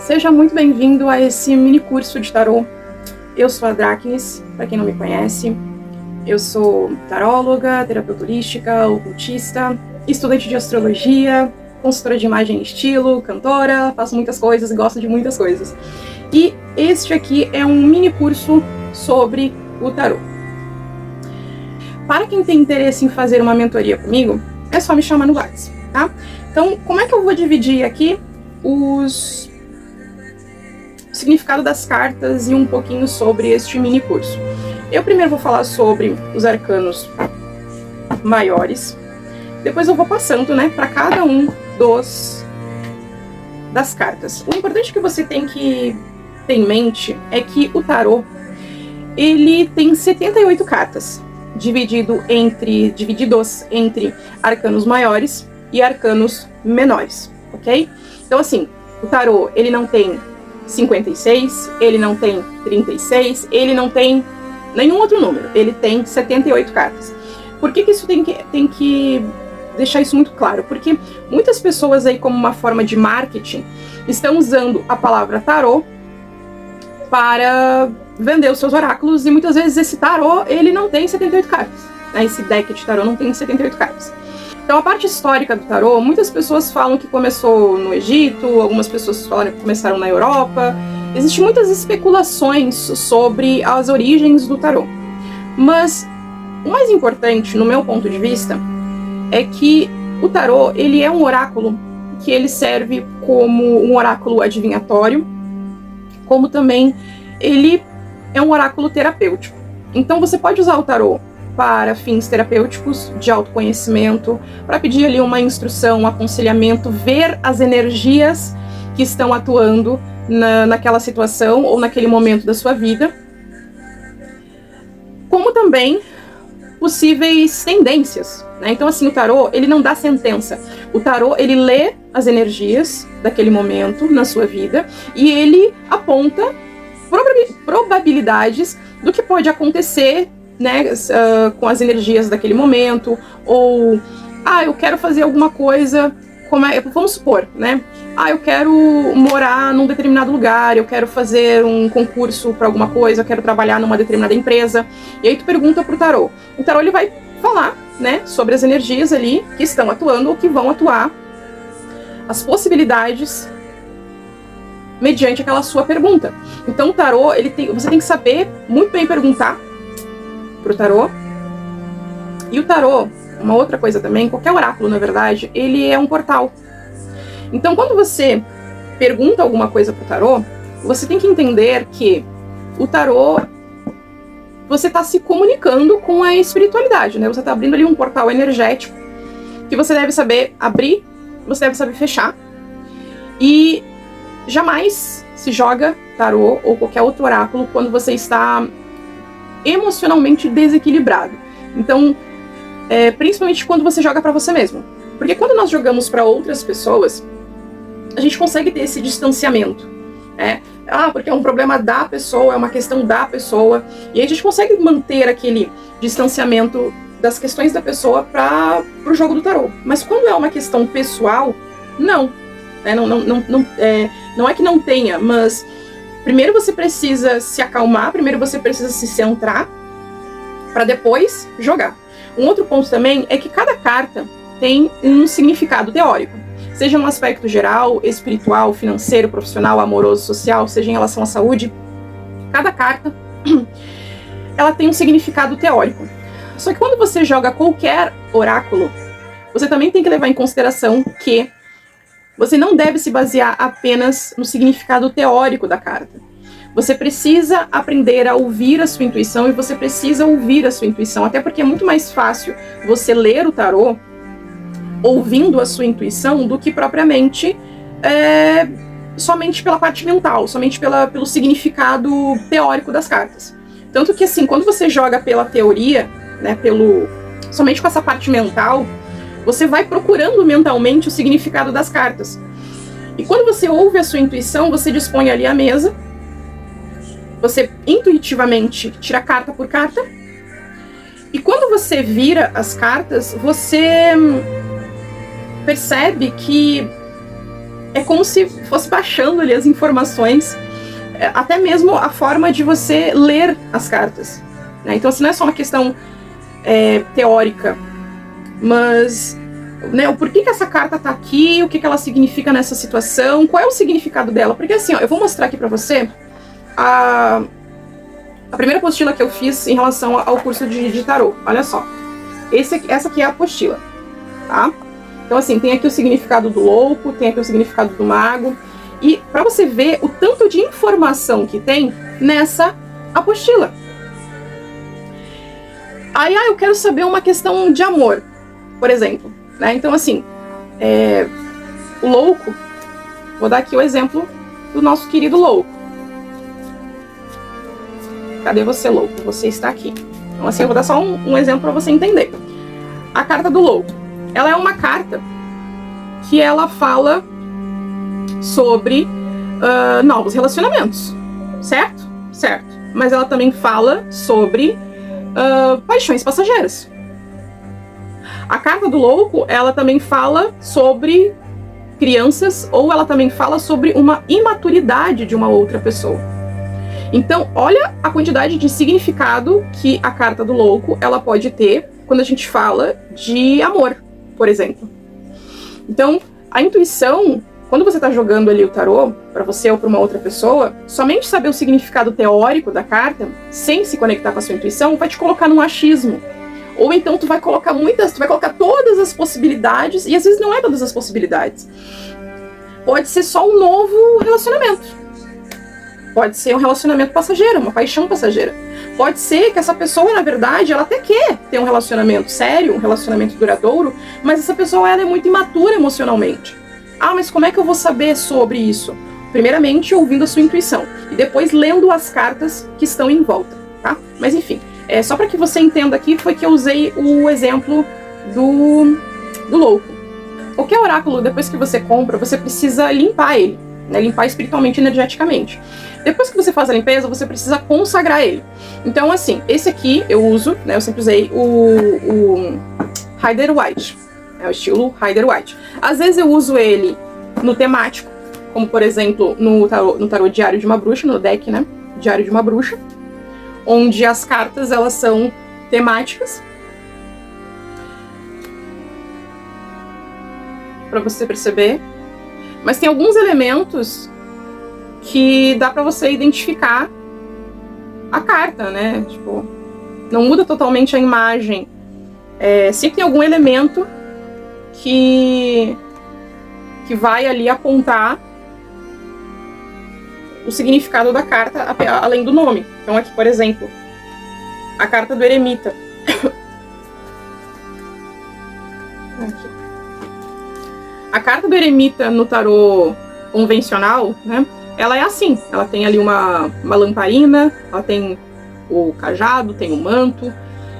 Seja muito bem-vindo a esse mini curso de tarô. Eu sou a Dráquenes, para quem não me conhece. Eu sou taróloga, terapeuta holística, ocultista, estudante de astrologia, consultora de imagem e estilo, cantora, faço muitas coisas e gosto de muitas coisas. E este aqui é um mini curso sobre o tarô. Para quem tem interesse em fazer uma mentoria comigo, é só me chamar no WhatsApp, tá? Então, como é que eu vou dividir aqui o significado das cartas e um pouquinho sobre este mini curso? Eu primeiro vou falar sobre os arcanos maiores, depois eu vou passando, né, para cada um das cartas. O importante que você tem que ter em mente é que o tarô, ele tem 78 cartas, divididos entre arcanos maiores e arcanos menores, ok? Então, assim, o tarô, ele não tem 56, ele não tem 36, ele não tem nenhum outro número, ele tem 78 cartas. Por que isso tem que deixar isso muito claro? Porque muitas pessoas aí, como uma forma de marketing, estão usando a palavra tarô para vender os seus oráculos, e muitas vezes esse tarô, ele não tem 78 cartas, né? Esse deck de tarô não tem 78 cartas. Então, a parte histórica do tarô, muitas pessoas falam que começou no Egito, algumas pessoas falam que começaram na Europa. Existem muitas especulações sobre as origens do tarô. Mas o mais importante, no meu ponto de vista, é que o tarô, ele é um oráculo que ele serve como um oráculo adivinhatório, como também ele é um oráculo terapêutico. Então, você pode usar o tarô para fins terapêuticos, de autoconhecimento, para pedir ali uma instrução, um aconselhamento, ver as energias que estão atuando naquela situação ou naquele momento da sua vida, como também possíveis tendências, né? Então, assim, o tarô, ele não dá sentença. O tarô, ele lê as energias daquele momento na sua vida e ele aponta probabilidades do que pode acontecer, né, com as energias daquele momento, ou eu quero fazer alguma coisa, vamos supor, né, eu quero morar num determinado lugar, eu quero fazer um concurso para alguma coisa, eu quero trabalhar numa determinada empresa, e aí tu pergunta pro tarô. O tarô, ele vai falar, né, sobre as energias ali que estão atuando ou que vão atuar, as possibilidades mediante aquela sua pergunta. Então, o tarô, você tem que saber muito bem perguntar pro tarô. E o tarô, uma outra coisa também, qualquer oráculo, na verdade, ele é um portal. Então, quando você pergunta alguma coisa pro tarô, você tem que entender que o tarô, você está se comunicando com a espiritualidade, né? Você está abrindo ali um portal energético que você deve saber abrir, você deve saber fechar. E jamais se joga tarô ou qualquer outro oráculo quando você está emocionalmente desequilibrado. Então, principalmente quando você joga para você mesmo. Porque quando nós jogamos para outras pessoas, a gente consegue ter esse distanciamento, né? Porque é um problema da pessoa, é uma questão da pessoa. E aí a gente consegue manter aquele distanciamento das questões da pessoa para o jogo do tarô. Mas quando é uma questão pessoal, não. Não é que não tenha, mas primeiro você precisa se acalmar, primeiro você precisa se centrar para depois jogar. Um outro ponto também é que cada carta tem um significado teórico, seja no aspecto geral, espiritual, financeiro, profissional, amoroso, social, seja em relação à saúde. Cada carta, ela tem um significado teórico. Só que quando você joga qualquer oráculo, você também tem que levar em consideração que você não deve se basear apenas no significado teórico da carta. Você precisa aprender a ouvir a sua intuição, e você precisa ouvir a sua intuição, até porque é muito mais fácil você ler o tarô ouvindo a sua intuição do que propriamente somente pela parte mental, somente pelo significado teórico das cartas. Tanto que, assim, quando você joga pela teoria, né, somente com essa parte mental, você vai procurando mentalmente o significado das cartas. E quando você ouve a sua intuição, você dispõe ali a mesa, você intuitivamente tira carta por carta, e quando você vira as cartas, você percebe que é como se fosse baixando ali as informações, até mesmo a forma de você ler as cartas, né? Então, assim, não é só uma questão teórica, mas, né, o porquê que essa carta tá aqui, o que que ela significa nessa situação, qual é o significado dela. Porque assim, ó, eu vou mostrar aqui pra você a primeira apostila que eu fiz em relação ao curso de tarô. Olha só, essa aqui é a apostila, tá? Então assim, tem aqui o significado do louco, tem aqui o significado do mago, e pra você ver o tanto de informação que tem nessa apostila. Aí, eu quero saber uma questão de amor, por exemplo, né? Então assim, o louco, vou dar aqui o exemplo do nosso querido louco. Cadê você, louco? Você está aqui. Então assim, eu vou dar só um exemplo para você entender. A carta do louco, ela é uma carta que ela fala sobre novos relacionamentos, certo? Certo. Mas ela também fala sobre paixões passageiras. A carta do louco, ela também fala sobre crianças, ou ela também fala sobre uma imaturidade de uma outra pessoa. Então, olha a quantidade de significado que a carta do louco, ela pode ter quando a gente fala de amor, por exemplo. Então, a intuição, quando você está jogando ali o tarô, para você ou para uma outra pessoa, somente saber o significado teórico da carta, sem se conectar com a sua intuição, vai te colocar num achismo. Ou então tu vai colocar todas as possibilidades, e às vezes não é todas as possibilidades. Pode ser só um novo relacionamento. Pode ser um relacionamento passageiro, uma paixão passageira. Pode ser que essa pessoa, na verdade, ela até quer ter um relacionamento sério, um relacionamento duradouro, mas essa pessoa ela é muito imatura emocionalmente. Mas como é que eu vou saber sobre isso? Primeiramente, ouvindo a sua intuição. E depois, lendo as cartas que estão em volta, tá? Mas enfim, só para que você entenda aqui, foi que eu usei o exemplo do louco. Qualquer oráculo, depois que você compra, você precisa limpar ele, né? Limpar espiritualmente, energeticamente. Depois que você faz a limpeza, você precisa consagrar ele. Então, assim, esse aqui eu uso, né? Eu sempre usei o Rider-Waite. É o estilo Rider-Waite. Às vezes eu uso ele no temático, como por exemplo no tarô Diário de uma Bruxa, no deck, né? Diário de uma Bruxa, onde as cartas elas são temáticas. Para você perceber. Mas tem alguns elementos que dá pra você identificar a carta, né? Tipo, não muda totalmente a imagem. Sempre tem algum elemento que vai ali apontar o significado da carta, além do nome. Então aqui, por exemplo, a carta do eremita. Aqui. A carta do eremita no tarô convencional, né? Ela é assim, ela tem ali uma lamparina, ela tem o cajado, tem o manto,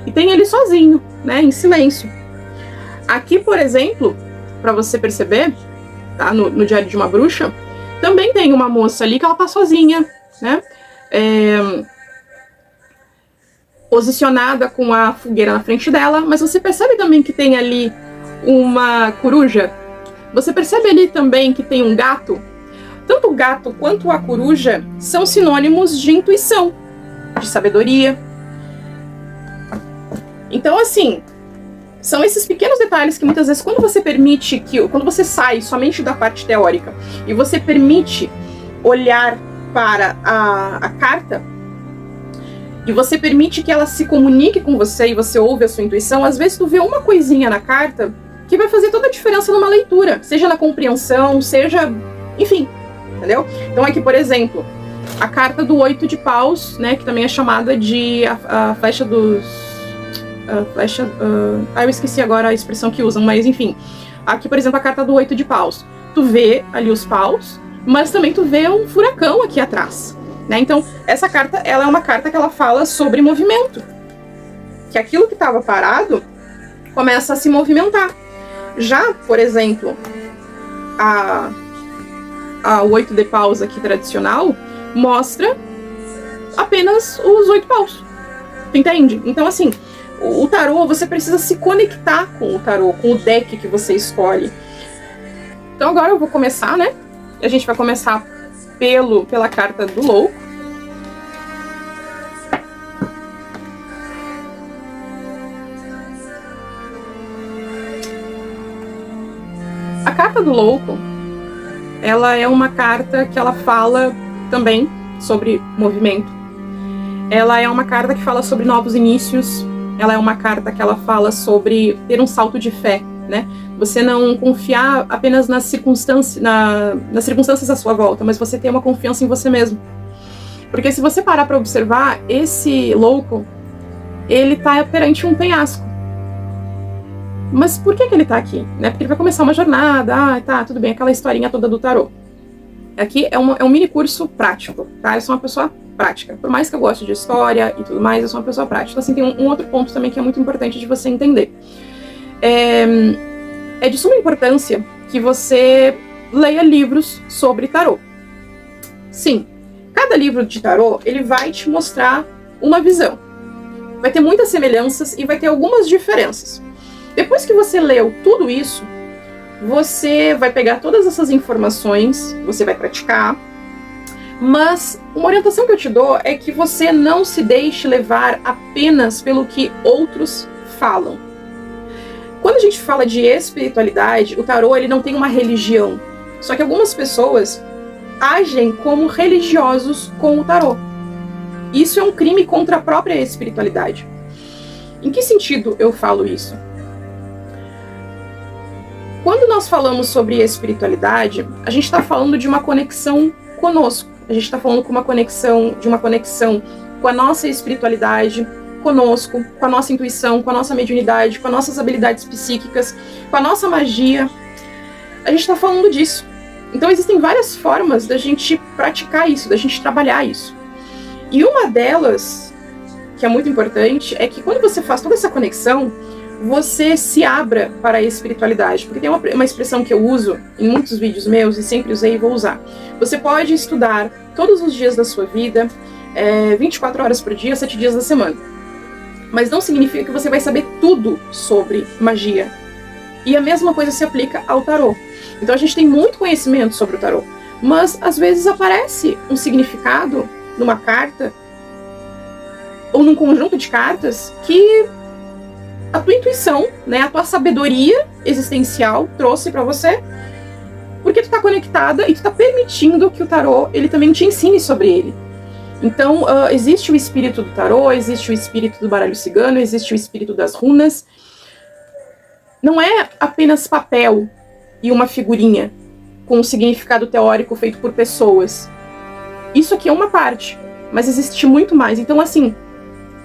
e tem ele sozinho, né, em silêncio. Aqui, por exemplo, para você perceber, tá, no Diário de uma Bruxa, também tem uma moça ali que ela tá sozinha, né, posicionada com a fogueira na frente dela, mas você percebe também que tem ali uma coruja? Você percebe ali também que tem um gato? Tanto o gato quanto a coruja são sinônimos de intuição, de sabedoria. Então, assim, são esses pequenos detalhes que muitas vezes, quando você sai somente da parte teórica e você permite olhar para a carta, e você permite que ela se comunique com você e você ouve a sua intuição, às vezes tu vê uma coisinha na carta que vai fazer toda a diferença numa leitura, seja na compreensão, seja, enfim, entendeu? Então aqui, por exemplo, a carta do 8 de paus, né, que também é chamada de a flecha dos... eu esqueci agora a expressão que usam, mas enfim. Aqui, por exemplo, a carta do 8 de paus. Tu vê ali os paus, mas também tu vê um furacão aqui atrás, né? Então, essa carta, ela é uma carta que ela fala sobre movimento. Que aquilo que estava parado começa a se movimentar. Já, por exemplo, o 8 de paus aqui tradicional mostra apenas os 8 paus. Tu entende? Então, assim, o tarô, você precisa se conectar com o tarô, com o deck que você escolhe. Então agora eu vou começar, né, a gente vai começar pela carta do louco. A carta do louco, ela é uma carta que ela fala também sobre movimento. Ela é uma carta que fala sobre novos inícios. Ela é uma carta que ela fala sobre ter um salto de fé, né? Você não confiar apenas nas circunstâncias à sua volta, mas você ter uma confiança em você mesmo. Porque se você parar para observar, esse louco, ele tá perante um penhasco. Mas por que ele tá aqui? Né? Porque ele vai começar uma jornada, tá, tudo bem, aquela historinha toda do tarô. Aqui é um mini curso prático, tá? Eu sou uma pessoa prática. Por mais que eu goste de história e tudo mais, eu sou uma pessoa prática. Então, assim, tem um outro ponto também que é muito importante de você entender. É de suma importância que você leia livros sobre tarô. Sim, cada livro de tarô, ele vai te mostrar uma visão. Vai ter muitas semelhanças e vai ter algumas diferenças. Depois que você leu tudo isso, você vai pegar todas essas informações, você vai praticar, mas uma orientação que eu te dou é que você não se deixe levar apenas pelo que outros falam. Quando a gente fala de espiritualidade, o tarô ele não tem uma religião, só que algumas pessoas agem como religiosos com o tarô. Isso é um crime contra a própria espiritualidade. Em que sentido eu falo isso? Quando nós falamos sobre espiritualidade, a gente está falando de uma conexão conosco. A gente está falando de uma conexão com a nossa espiritualidade, conosco, com a nossa intuição, com a nossa mediunidade, com as nossas habilidades psíquicas, com a nossa magia. A gente está falando disso. Então existem várias formas da gente praticar isso, da gente trabalhar isso. E uma delas, que é muito importante, é que quando você faz toda essa conexão, você se abra para a espiritualidade. Porque tem uma expressão que eu uso em muitos vídeos meus e sempre usei e vou usar. Você pode estudar todos os dias da sua vida, 24 horas por dia, 7 dias da semana. Mas não significa que você vai saber tudo sobre magia. E a mesma coisa se aplica ao tarô. Então a gente tem muito conhecimento sobre o tarô. Mas às vezes aparece um significado numa carta ou num conjunto de cartas que a tua intuição, né, a tua sabedoria existencial trouxe pra você, porque tu tá conectada e tu tá permitindo que o tarô, ele também te ensine sobre ele. Então, existe o espírito do tarô, existe o espírito do baralho cigano, existe o espírito das runas. Não é apenas papel e uma figurinha com um significado teórico feito por pessoas. Isso aqui é uma parte, mas existe muito mais. Então, assim,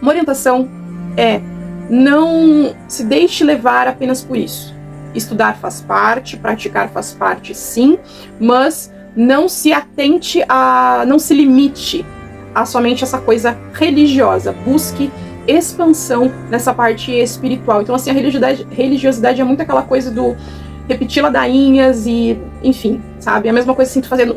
uma orientação é: não se deixe levar apenas por isso. Estudar faz parte, praticar faz parte sim, mas não se atente não se limite a somente essa coisa religiosa. Busque expansão nessa parte espiritual. Então, assim, a religiosidade é muito aquela coisa do repetir ladainhas e, enfim, sabe? É a mesma coisa assim, tu fazendo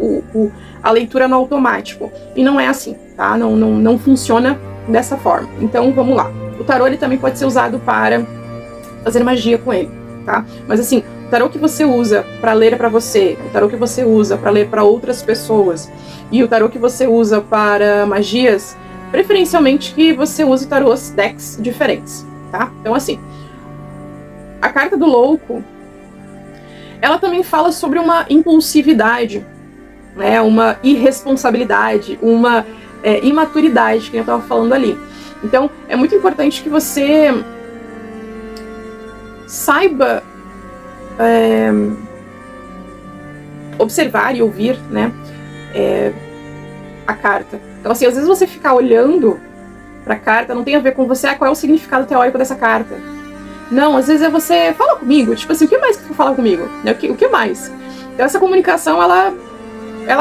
a leitura no automático. E não é assim, tá? Não funciona dessa forma. Então, vamos lá. O tarô ele também pode ser usado para fazer magia com ele, tá? Mas assim, o tarô que você usa para ler para você, o tarô que você usa para ler para outras pessoas e o tarô que você usa para magias, preferencialmente que você use tarôs decks diferentes, tá? Então assim, a carta do louco, ela também fala sobre uma impulsividade, né? Uma irresponsabilidade, uma imaturidade, que eu estava falando ali. Então, é muito importante que você saiba observar e ouvir, né, a carta. Então, assim, às vezes você ficar olhando para a carta não tem a ver com você, qual é o significado teórico dessa carta. Não, às vezes é você, fala comigo, tipo assim, o que mais que tu fala comigo? O que mais? Então, essa comunicação, ela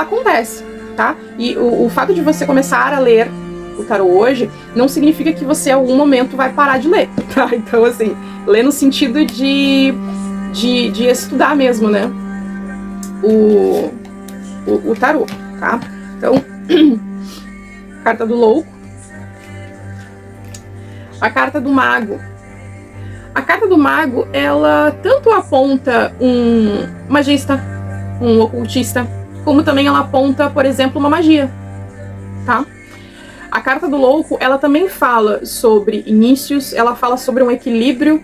acontece, tá? E o fato de você começar a ler o tarô hoje, não significa que você em algum momento vai parar de ler, tá? Então, assim, ler no sentido de estudar mesmo, né? O tarô, tá? Então, carta do louco. A carta do mago. A carta do mago, ela tanto aponta um magista, um ocultista, como também ela aponta, por exemplo, uma magia, tá? A carta do louco, ela também fala sobre inícios, ela fala sobre um equilíbrio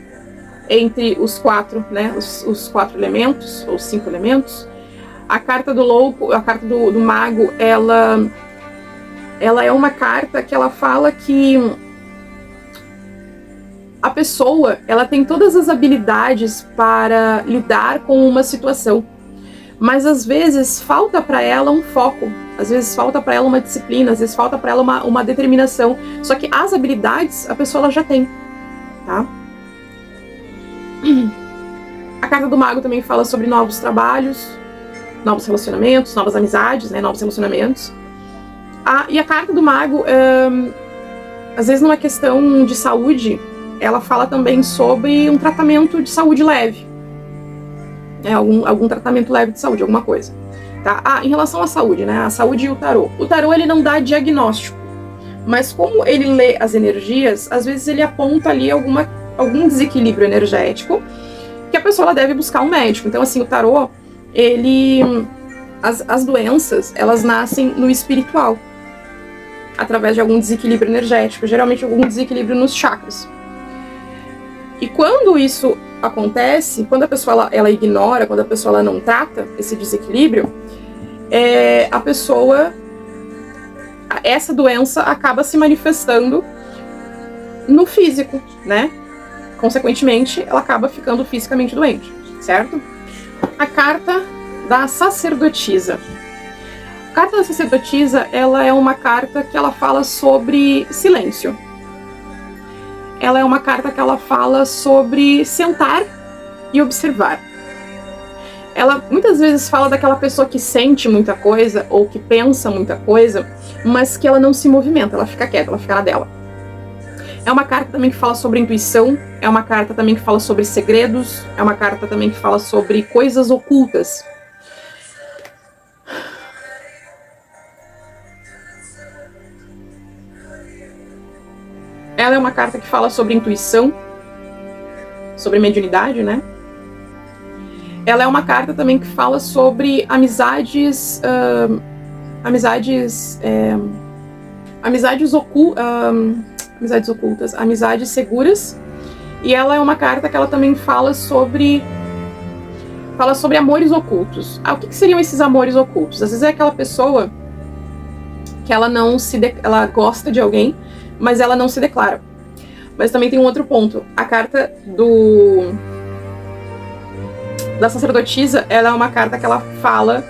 entre os quatro, né, os quatro elementos, ou 5 elementos. A carta do louco, a carta do mago, ela é uma carta que ela fala que a pessoa, ela tem todas as habilidades para lidar com uma situação, mas às vezes falta para ela um foco, às vezes falta para ela uma disciplina, às vezes falta para ela uma determinação. Só que as habilidades a pessoa ela já tem, tá? A carta do mago também fala sobre novos trabalhos, novos relacionamentos, novas amizades, né, novos relacionamentos. E a carta do mago, às vezes numa questão de saúde, ela fala também sobre um tratamento de saúde leve. Algum tratamento leve de saúde, alguma coisa. Tá? Em relação à saúde, né? A saúde e o tarô. O tarô, ele não dá diagnóstico, mas como ele lê as energias, às vezes ele aponta ali algum desequilíbrio energético que a pessoa ela deve buscar um médico. Então, assim, o tarô, as doenças, elas nascem no espiritual, através de algum desequilíbrio energético, geralmente algum desequilíbrio nos chakras. E quando isso acontece, quando a pessoa ela ignora, quando a pessoa ela não trata esse desequilíbrio, essa doença acaba se manifestando no físico, né? Consequentemente, ela acaba ficando fisicamente doente, certo? A carta da sacerdotisa. A carta da sacerdotisa, ela é uma carta que ela fala sobre silêncio. Ela é uma carta que ela fala sobre sentar e observar. Ela muitas vezes fala daquela pessoa que sente muita coisa ou que pensa muita coisa, mas que ela não se movimenta, ela fica quieta, ela fica na dela. É uma carta também que fala sobre intuição, é uma carta também que fala sobre segredos, é uma carta também que fala sobre coisas ocultas. Ela é uma carta que fala sobre intuição, sobre mediunidade, né? Ela é uma carta também que fala sobre amizades ocultas, amizades seguras. E ela é uma carta que ela também fala sobre amores ocultos. O que seriam esses amores ocultos? Às vezes é aquela pessoa que ela ela gosta de alguém, mas ela não se declara. Mas também tem um outro ponto. A carta da sacerdotisa, ela é uma carta que ela fala,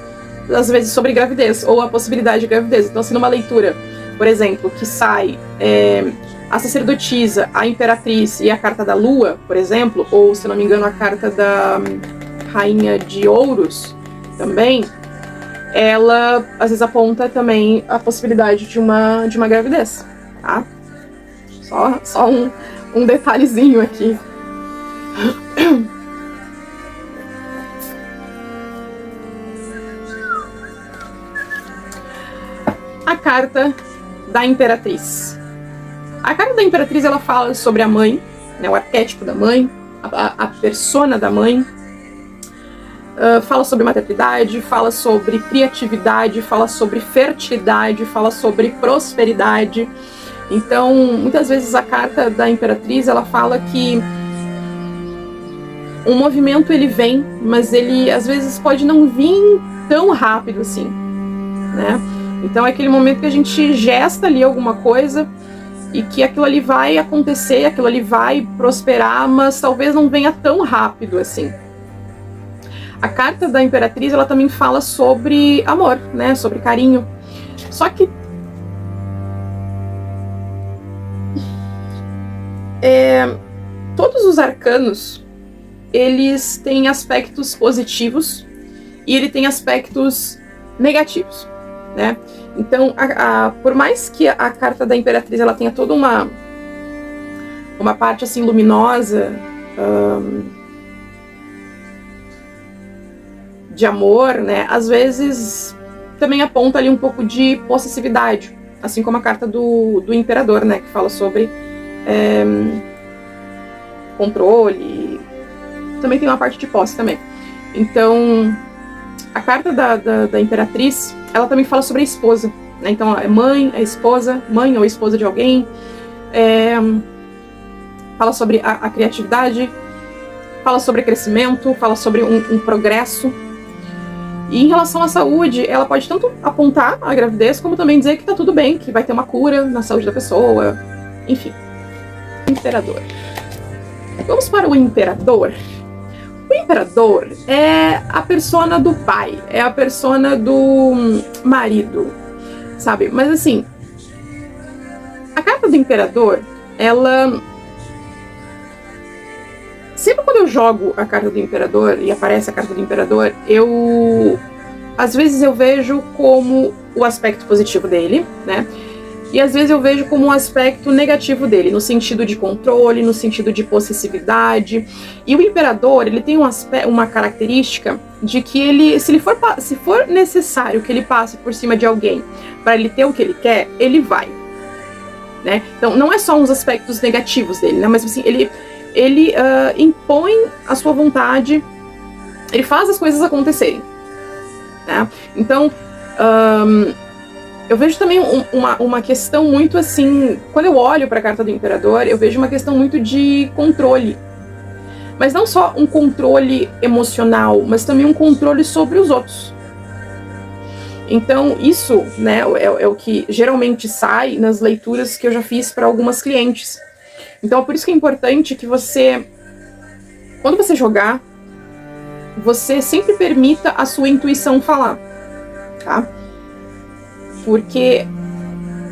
às vezes, sobre gravidez, ou a possibilidade de gravidez. Então, se numa leitura, por exemplo, que sai a sacerdotisa, a imperatriz e a carta da lua, por exemplo, ou, se não me engano, a carta da rainha de ouros, também, ela, às vezes, aponta também a possibilidade de uma gravidez, tá? Só um detalhezinho aqui. A carta da imperatriz. A carta da imperatriz, ela fala sobre a mãe, né, o arquétipo da mãe, a persona da mãe. Fala sobre maternidade, fala sobre criatividade, fala sobre fertilidade, fala sobre prosperidade. Então, muitas vezes a carta da imperatriz, ela fala que um movimento ele vem, mas ele às vezes pode não vir tão rápido assim, né? Então é aquele momento que a gente gesta ali alguma coisa e que aquilo ali vai acontecer, aquilo ali vai prosperar, mas talvez não venha tão rápido assim. A carta da imperatriz, ela também fala sobre amor, né? Sobre carinho. Só que todos os arcanos, eles têm aspectos positivos e ele tem aspectos negativos, né? Então, por mais que a carta da imperatriz ela tenha toda uma parte assim luminosa, de amor, né? Às vezes também aponta ali um pouco de possessividade, assim como a carta do imperador, né? Que fala sobre controle. Também tem uma parte de posse também. Então, A carta da Imperatriz, ela também fala sobre a esposa, né? Então, é mãe, é esposa, mãe ou esposa de alguém. Fala sobre a criatividade, fala sobre crescimento, fala sobre um progresso. E em relação à saúde, ela pode tanto apontar a gravidez, como também dizer que tá tudo bem, que vai ter uma cura na saúde da pessoa. Enfim. Imperador. Vamos para o Imperador. O Imperador é a persona do pai, é a persona do marido, sabe? Mas assim, a carta do Imperador, ela... Sempre quando eu jogo a carta do Imperador e aparece a carta do Imperador, às vezes eu vejo como o aspecto positivo dele, né? E às vezes eu vejo como um aspecto negativo dele, no sentido de controle, no sentido de possessividade. E o Imperador, ele tem uma característica de que ele, se for necessário que ele passe por cima de alguém para ele ter o que ele quer, ele vai, né? Então não é só uns aspectos negativos dele, né? Mas assim, ele impõe a sua vontade, ele faz as coisas acontecerem, né? Então, eu vejo também uma questão muito assim, quando eu olho para a carta do Imperador, eu vejo uma questão muito de controle. Mas não só um controle emocional, mas também um controle sobre os outros. Então, isso, né, é o que geralmente sai nas leituras que eu já fiz para algumas clientes. Então, é por isso que é importante que você, quando você jogar, você sempre permita a sua intuição falar, tá? Porque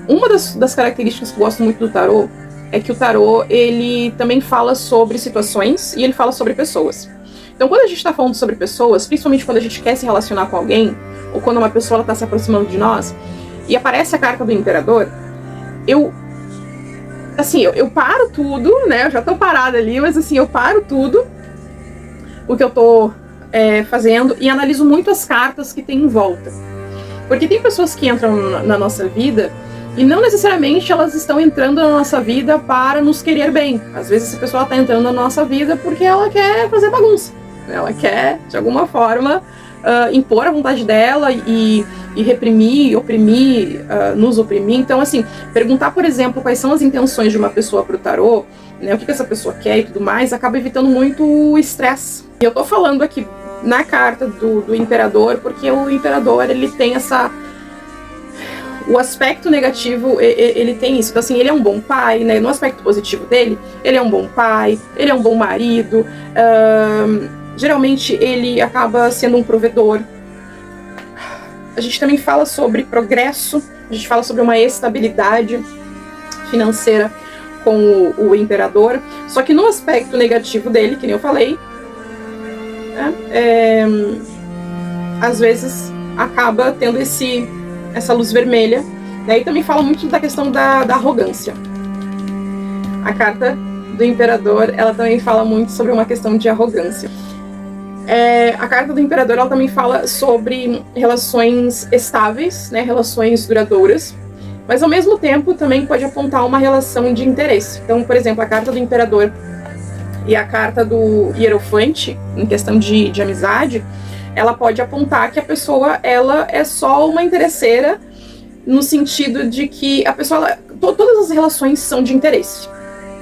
uma das características que eu gosto muito do tarô é que o tarô, ele também fala sobre situações e ele fala sobre pessoas. Então, quando a gente está falando sobre pessoas, principalmente quando a gente quer se relacionar com alguém, ou quando uma pessoa está se aproximando de nós, e aparece a carta do Imperador, eu paro tudo, né? Eu já tô parada ali, mas assim, eu paro tudo o que eu tô fazendo e analiso muito as cartas que tem em volta. Porque tem pessoas que entram na nossa vida e não necessariamente elas estão entrando na nossa vida para nos querer bem. Às vezes essa pessoa está entrando na nossa vida porque ela quer fazer bagunça. Ela quer, de alguma forma, impor a vontade dela e reprimir, oprimir, nos oprimir. Então, assim, perguntar, por exemplo, quais são as intenções de uma pessoa pro tarô, né, o que essa pessoa quer e tudo mais, acaba evitando muito o estresse. E eu tô falando aqui na carta do Imperador, porque o Imperador, ele tem o aspecto negativo, ele tem isso. Então, assim, ele é um bom pai, né? No aspecto positivo dele, ele é um bom pai, ele é um bom marido, geralmente ele acaba sendo um provedor. A gente também fala sobre progresso, a gente fala sobre uma estabilidade financeira com o Imperador, só que no aspecto negativo dele, que nem eu falei, às vezes acaba tendo essa luz vermelha, né? E também fala muito da questão da arrogância. A carta do Imperador, ela também fala muito sobre uma questão de arrogância. A carta do Imperador, ela também fala sobre relações estáveis, né? Relações duradouras, mas ao mesmo tempo também pode apontar uma relação de interesse. Então, por exemplo, a carta do Imperador e a carta do Hierofante, em questão de amizade, ela pode apontar que a pessoa, ela é só uma interesseira, no sentido de que a pessoa, todas as relações são de interesse,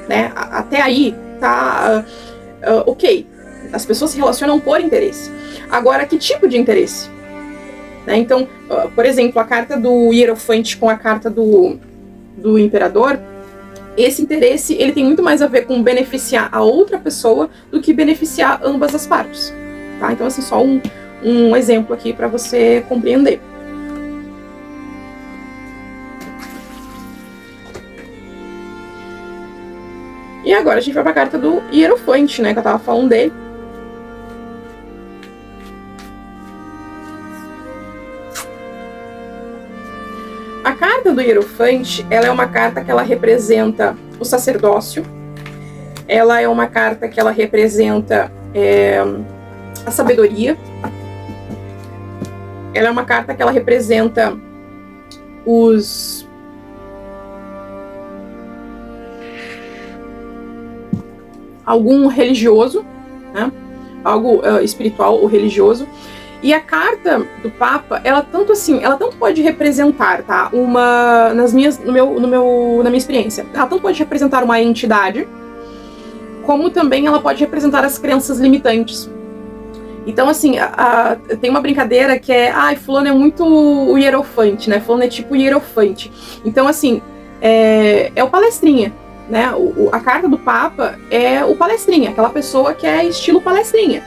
né? Até aí tá ok, as pessoas se relacionam por interesse. Agora, que tipo de interesse? Né? Então, por exemplo, a carta do Hierofante com a carta do Imperador, esse interesse, ele tem muito mais a ver com beneficiar a outra pessoa do que beneficiar ambas as partes, tá? Então, assim, só um exemplo aqui para você compreender. E agora a gente vai para a carta do Hierofante, né, que eu tava falando dele. A carta do Hierofante, ela é uma carta que ela representa o sacerdócio, ela é uma carta que ela representa a sabedoria, ela é uma carta que ela representa algum religioso, né? Algo espiritual ou religioso. E a carta do Papa, ela tanto pode representar, tá? Na minha experiência, ela tanto pode representar uma entidade, como também ela pode representar as crenças limitantes. Então, assim, tem uma brincadeira que é, fulano é muito o hierofante, né? Fulano é tipo o hierofante. Então, assim, é o palestrinha, né? A carta do Papa é o palestrinha, aquela pessoa que é estilo palestrinha.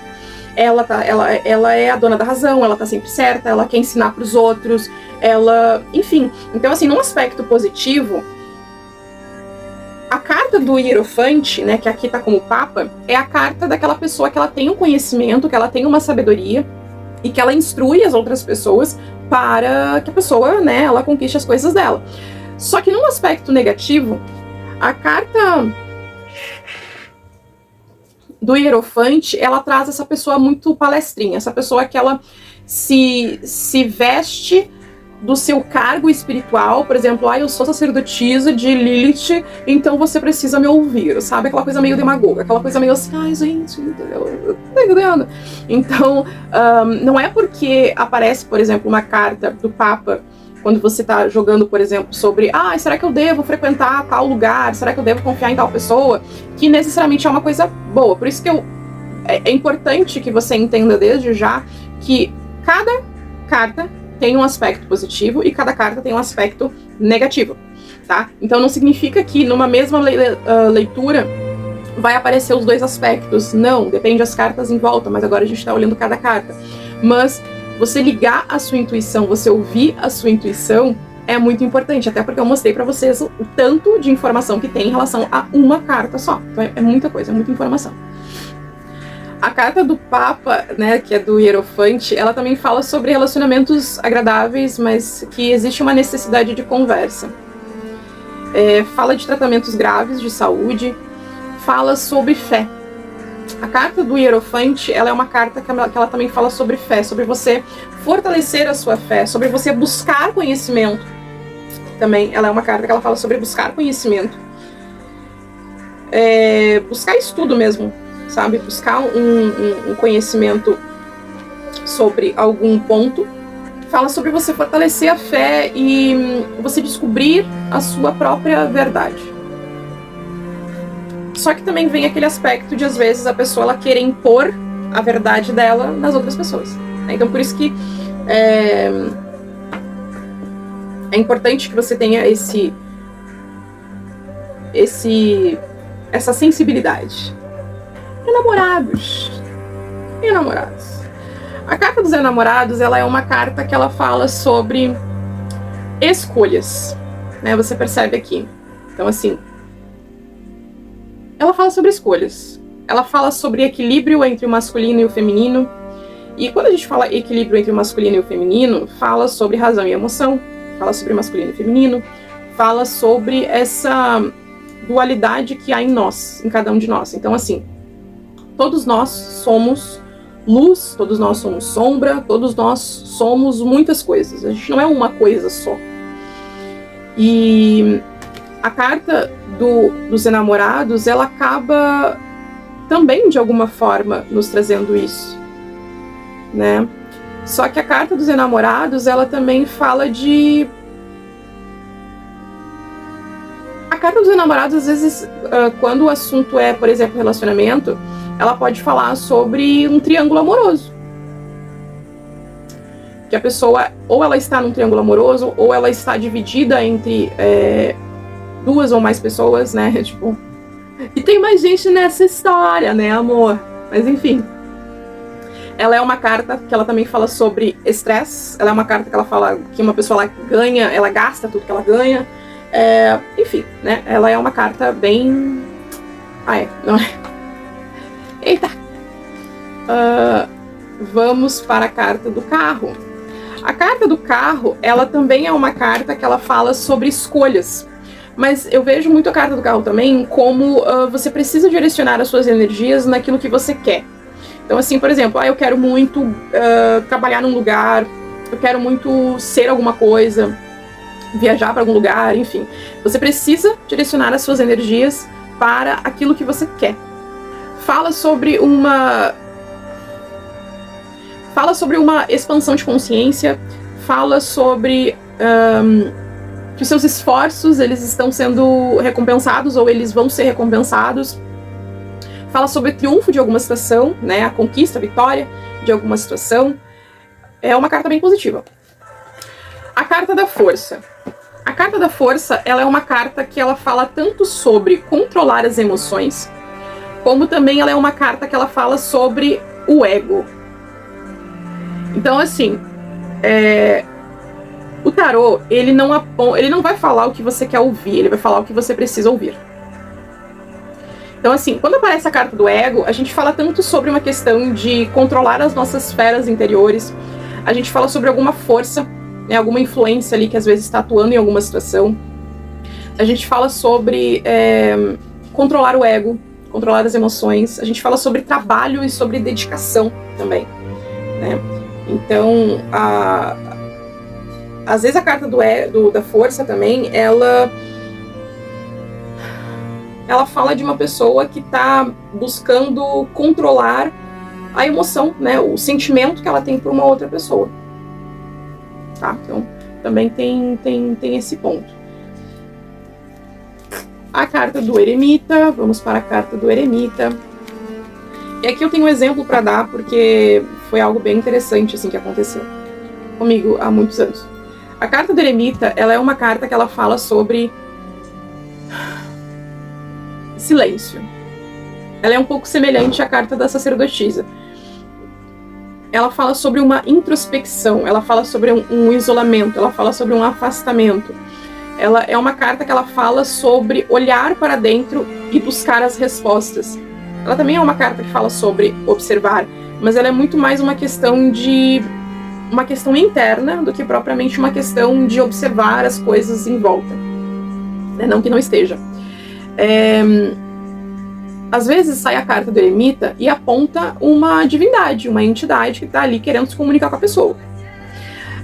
Ela é a dona da razão, ela tá sempre certa, ela quer ensinar pros outros, enfim. Então, assim, num aspecto positivo, a carta do hierofante, né, que aqui tá como Papa, é a carta daquela pessoa que ela tem um conhecimento, que ela tem uma sabedoria e que ela instrui as outras pessoas para que a pessoa, né, ela conquiste as coisas dela. Só que num aspecto negativo, a carta do hierofante, ela traz essa pessoa muito palestrinha, essa pessoa que ela se veste do seu cargo espiritual, por exemplo, eu sou sacerdotisa de Lilith, então você precisa me ouvir, sabe? Aquela coisa meio demagoga, aquela coisa meio assim, gente, entendeu? Tá entendendo? Então, não é porque aparece, por exemplo, uma carta do Papa, quando você tá jogando, por exemplo, sobre, será que eu devo frequentar tal lugar? Será que eu devo confiar em tal pessoa? Que necessariamente é uma coisa boa. Por isso que é importante que você entenda desde já que cada carta tem um aspecto positivo e cada carta tem um aspecto negativo, tá? Então não significa que numa mesma leitura vai aparecer os dois aspectos. Não, depende das cartas em volta, mas agora a gente tá olhando cada carta. Mas você ligar a sua intuição, você ouvir a sua intuição é muito importante, até porque eu mostrei pra vocês o tanto de informação que tem em relação a uma carta só. Então é muita coisa, é muita informação. A carta do Papa, né, que é do hierofante, ela também fala sobre relacionamentos agradáveis, mas que existe uma necessidade de conversa. Fala de tratamentos graves de saúde, fala sobre fé. A carta do hierofante, ela é uma carta que ela também fala sobre fé, sobre você fortalecer a sua fé, sobre você buscar conhecimento. Também ela é uma carta que ela fala sobre buscar conhecimento. Buscar estudo mesmo, sabe? Buscar um conhecimento sobre algum ponto. Fala sobre você fortalecer a fé e você descobrir a sua própria verdade. Só que também vem aquele aspecto de, às vezes, a pessoa ela querer impor a verdade dela nas outras pessoas. Então, por isso que é importante que você tenha essa sensibilidade. Enamorados. A carta dos enamorados, ela é uma carta que ela fala sobre escolhas, né? Você percebe aqui. Então, assim, ela fala sobre escolhas. Ela fala sobre equilíbrio entre o masculino e o feminino. E quando a gente fala equilíbrio entre o masculino e o feminino, fala sobre razão e emoção, fala sobre masculino e feminino, fala sobre essa dualidade que há em nós, em cada um de nós. Então, assim, todos nós somos luz, todos nós somos sombra, todos nós somos muitas coisas. A gente não é uma coisa só. E a carta dos enamorados, ela acaba também, de alguma forma, nos trazendo isso, né? Só que a carta dos enamorados, ela também fala de... A carta dos enamorados, às vezes, quando o assunto é, por exemplo, relacionamento, ela pode falar sobre um triângulo amoroso. Que a pessoa, ou ela está num triângulo amoroso, ou ela está dividida entre duas ou mais pessoas, né? Tipo, e tem mais gente nessa história, né, amor? Mas enfim. Ela é uma carta que ela também fala sobre estresse. Ela é uma carta que ela fala que uma pessoa ela ganha, ela gasta tudo que ela ganha. Enfim, né? Ela é uma carta bem... não é? Eita! Vamos para a carta do carro. A carta do carro, ela também é uma carta que ela fala sobre escolhas. Mas eu vejo muito a carta do carro também como você precisa direcionar as suas energias naquilo que você quer. Então, assim, por exemplo, eu quero muito trabalhar num lugar, eu quero muito ser alguma coisa, viajar para algum lugar, enfim. Você precisa direcionar as suas energias para aquilo que você quer. Fala sobre Fala sobre uma expansão de consciência, fala sobre que os seus esforços, eles estão sendo recompensados ou eles vão ser recompensados. Fala sobre o triunfo de alguma situação, né, a conquista, a vitória de alguma situação. É uma carta bem positiva. A carta da força. A carta da força, ela é uma carta que ela fala tanto sobre controlar as emoções, como também ela é uma carta que ela fala sobre o ego. Então, assim, o tarô, ele não vai falar o que você quer ouvir, ele vai falar o que você precisa ouvir. Então, assim, quando aparece a carta do ego, a gente fala tanto sobre uma questão de controlar as nossas esferas interiores, a gente fala sobre alguma força, né, alguma influência ali que às vezes está atuando em alguma situação. A gente fala sobre controlar o ego, controlar as emoções. A gente fala sobre trabalho e sobre dedicação também, né? Então, às vezes a carta da força também, ela fala de uma pessoa que está buscando controlar a emoção, né, o sentimento que ela tem por uma outra pessoa. Tá? Então, também tem esse ponto. A carta do eremita, vamos para a carta do eremita. E aqui eu tenho um exemplo para dar, porque foi algo bem interessante assim que aconteceu comigo há muitos anos. A carta do eremita, ela é uma carta que ela fala sobre silêncio. Ela é um pouco semelhante à carta da sacerdotisa. Ela fala sobre uma introspecção, ela fala sobre um isolamento, ela fala sobre um afastamento. Ela é uma carta que ela fala sobre olhar para dentro e buscar as respostas. Ela também é uma carta que fala sobre observar, mas ela é muito mais uma questão interna do que propriamente uma questão de observar as coisas em volta, né? Não que não esteja. Às vezes sai a carta do eremita e aponta uma divindade, uma entidade que está ali querendo se comunicar com a pessoa.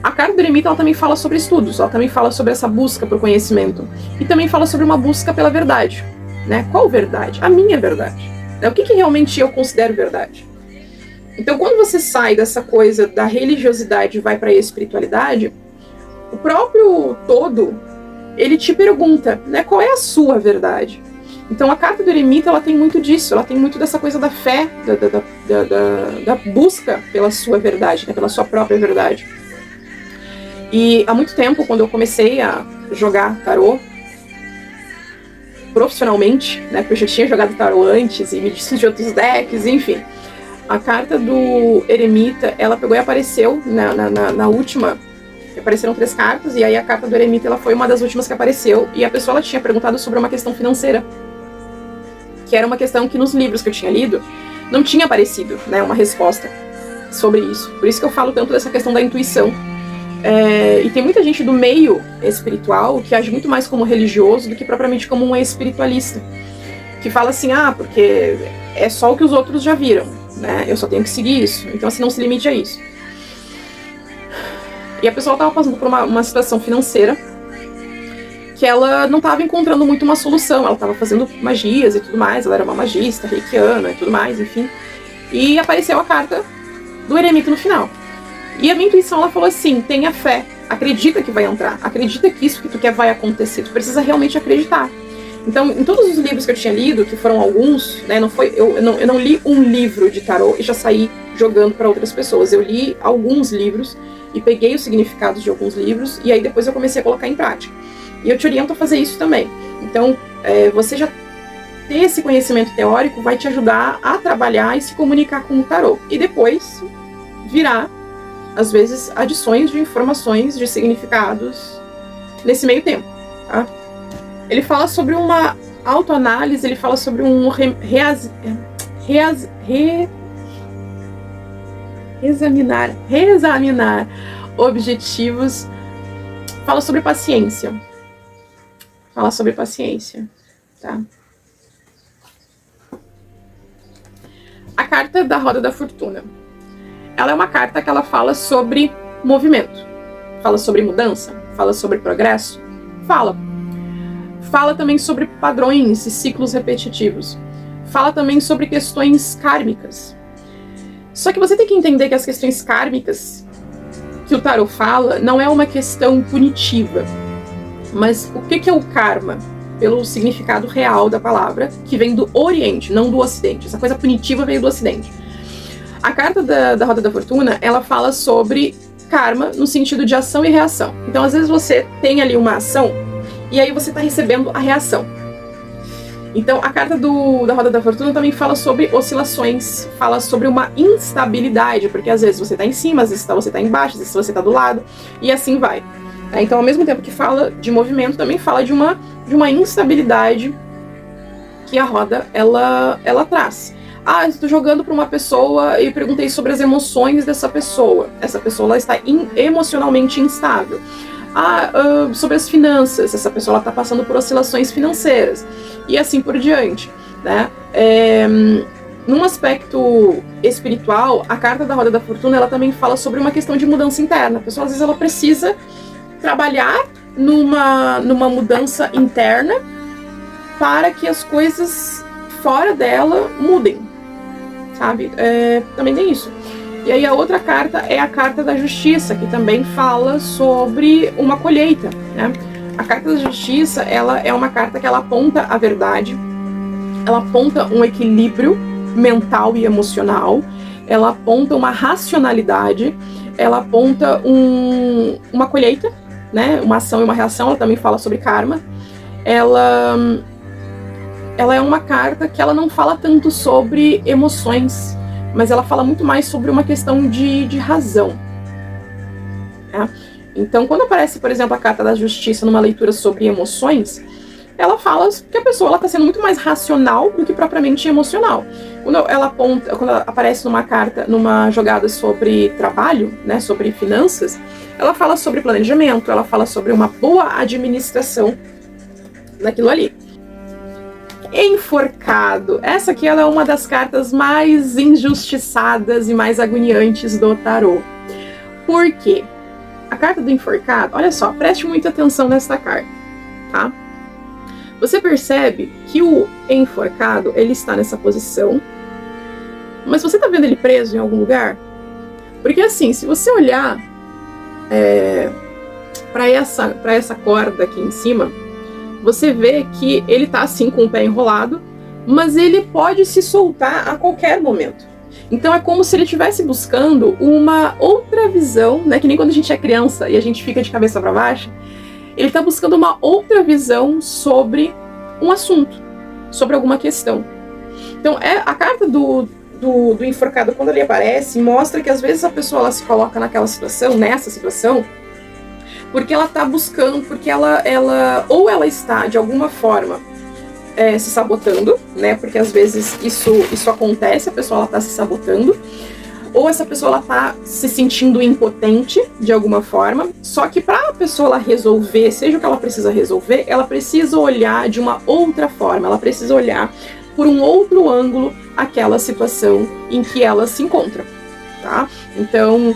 A carta do eremita, ela também fala sobre estudos, ela também fala sobre essa busca por conhecimento e também fala sobre uma busca pela verdade, né? Qual verdade? A minha verdade. O que realmente eu considero verdade? Então, quando você sai dessa coisa da religiosidade e vai para a espiritualidade, o próprio todo, ele te pergunta, né, qual é a sua verdade? Então, a carta do eremita, ela tem muito disso, ela tem muito dessa coisa da fé, da busca pela sua verdade, né, pela sua própria verdade. E há muito tempo, quando eu comecei a jogar tarô, profissionalmente, né, porque eu já tinha jogado tarô antes e me disse de outros decks, enfim. A carta do eremita, ela pegou e apareceu na última. Apareceram 3 cartas, e aí a carta do eremita, ela foi uma das últimas que apareceu, e a pessoa, ela tinha perguntado sobre uma questão financeira, que era uma questão que nos livros que eu tinha lido não tinha aparecido, né, uma resposta sobre isso. Por isso que eu falo tanto dessa questão da intuição. E tem muita gente do meio espiritual que age muito mais como religioso do que propriamente como um espiritualista, que fala assim, porque é só o que os outros já viram, né? Eu só tenho que seguir isso, então assim, não se limite a isso. E a pessoa estava passando por uma situação financeira que ela não estava encontrando muito uma solução, ela estava fazendo magias e tudo mais, ela era uma magista, reikiana e tudo mais, enfim, e apareceu a carta do eremita no final. E a minha intuição, ela falou assim, tenha fé, acredita que vai entrar, acredita que isso que tu quer vai acontecer, tu precisa realmente acreditar. Então, em todos os livros que eu tinha lido, que foram alguns, né, eu não li um livro de tarô e já saí jogando para outras pessoas. Eu li alguns livros e peguei os significados de alguns livros e aí depois eu comecei a colocar em prática. E eu te oriento a fazer isso também. Então, você já ter esse conhecimento teórico vai te ajudar a trabalhar e se comunicar com o tarô. E depois virar, às vezes, adições de informações, de significados nesse meio tempo, tá? Ele fala sobre uma autoanálise, ele fala sobre um reexaminar objetivos, fala sobre paciência. Fala sobre paciência, tá? A carta da Roda da Fortuna. Ela é uma carta que ela fala sobre movimento, fala sobre mudança, fala sobre progresso, fala também sobre padrões e ciclos repetitivos, fala também sobre questões kármicas. Só que você tem que entender que as questões kármicas que o tarot fala não é uma questão punitiva. Mas o que é o karma? Pelo significado real da palavra, que vem do Oriente, não do Ocidente. Essa coisa punitiva veio do Ocidente. A carta da Roda da Fortuna, ela fala sobre karma no sentido de ação e reação. Então, às vezes você tem ali uma ação e aí você está recebendo a reação. Então, a carta da Roda da Fortuna também fala sobre oscilações, fala sobre uma instabilidade, porque às vezes você está em cima, às vezes você está embaixo, às vezes você está do lado, e assim vai. Então, ao mesmo tempo que fala de movimento, também fala de uma instabilidade que a roda ela traz. Estou jogando para uma pessoa e perguntei sobre as emoções dessa pessoa. Essa pessoa ela está emocionalmente instável. Sobre as finanças, essa pessoa está passando por oscilações financeiras. E assim por diante, né? Num aspecto espiritual, a carta da Roda da Fortuna ela também fala sobre uma questão de mudança interna. A pessoa às vezes ela precisa trabalhar numa mudança interna para que as coisas fora dela mudem, sabe? Também tem isso. E aí a outra carta é a carta da Justiça, que também fala sobre uma colheita, né? A carta da Justiça, ela é uma carta que ela aponta a verdade, ela aponta um equilíbrio mental e emocional, ela aponta uma racionalidade, ela aponta uma colheita, né? Uma ação e uma reação. Ela também fala sobre karma. Ela é uma carta que ela não fala tanto sobre emoções, mas ela fala muito mais sobre uma questão de razão. Né? Então, quando aparece, por exemplo, a carta da Justiça numa leitura sobre emoções, ela fala que a pessoa está sendo muito mais racional do que propriamente emocional. Quando ela aparece numa carta, numa jogada sobre trabalho, né, sobre finanças, ela fala sobre planejamento, ela fala sobre uma boa administração daquilo ali. Enforcado. Essa aqui ela é uma das cartas mais injustiçadas e mais agoniantes do tarô. Por quê? A carta do enforcado, olha só, preste muita atenção nessa carta, tá? Você percebe que o enforcado, ele está nessa posição, mas você tá vendo ele preso em algum lugar? Porque assim, se você olhar para essa corda aqui em cima, você vê que ele tá assim com o pé enrolado, mas ele pode se soltar a qualquer momento. Então é como se ele estivesse buscando uma outra visão, né? Que nem quando a gente é criança e a gente fica de cabeça para baixo. Ele está buscando uma outra visão sobre um assunto, sobre alguma questão. Então a carta do enforcado, quando ele aparece, mostra que às vezes a pessoa ela se coloca nessa situação, porque ela está buscando, porque ela está de alguma forma se sabotando, né? Porque às vezes isso acontece, a pessoa está se sabotando, ou essa pessoa está se sentindo impotente de alguma forma. Só que para a pessoa ela resolver, seja o que ela precisa resolver, ela precisa olhar de uma outra forma, ela precisa olhar por um outro ângulo aquela situação em que ela se encontra, tá? Então,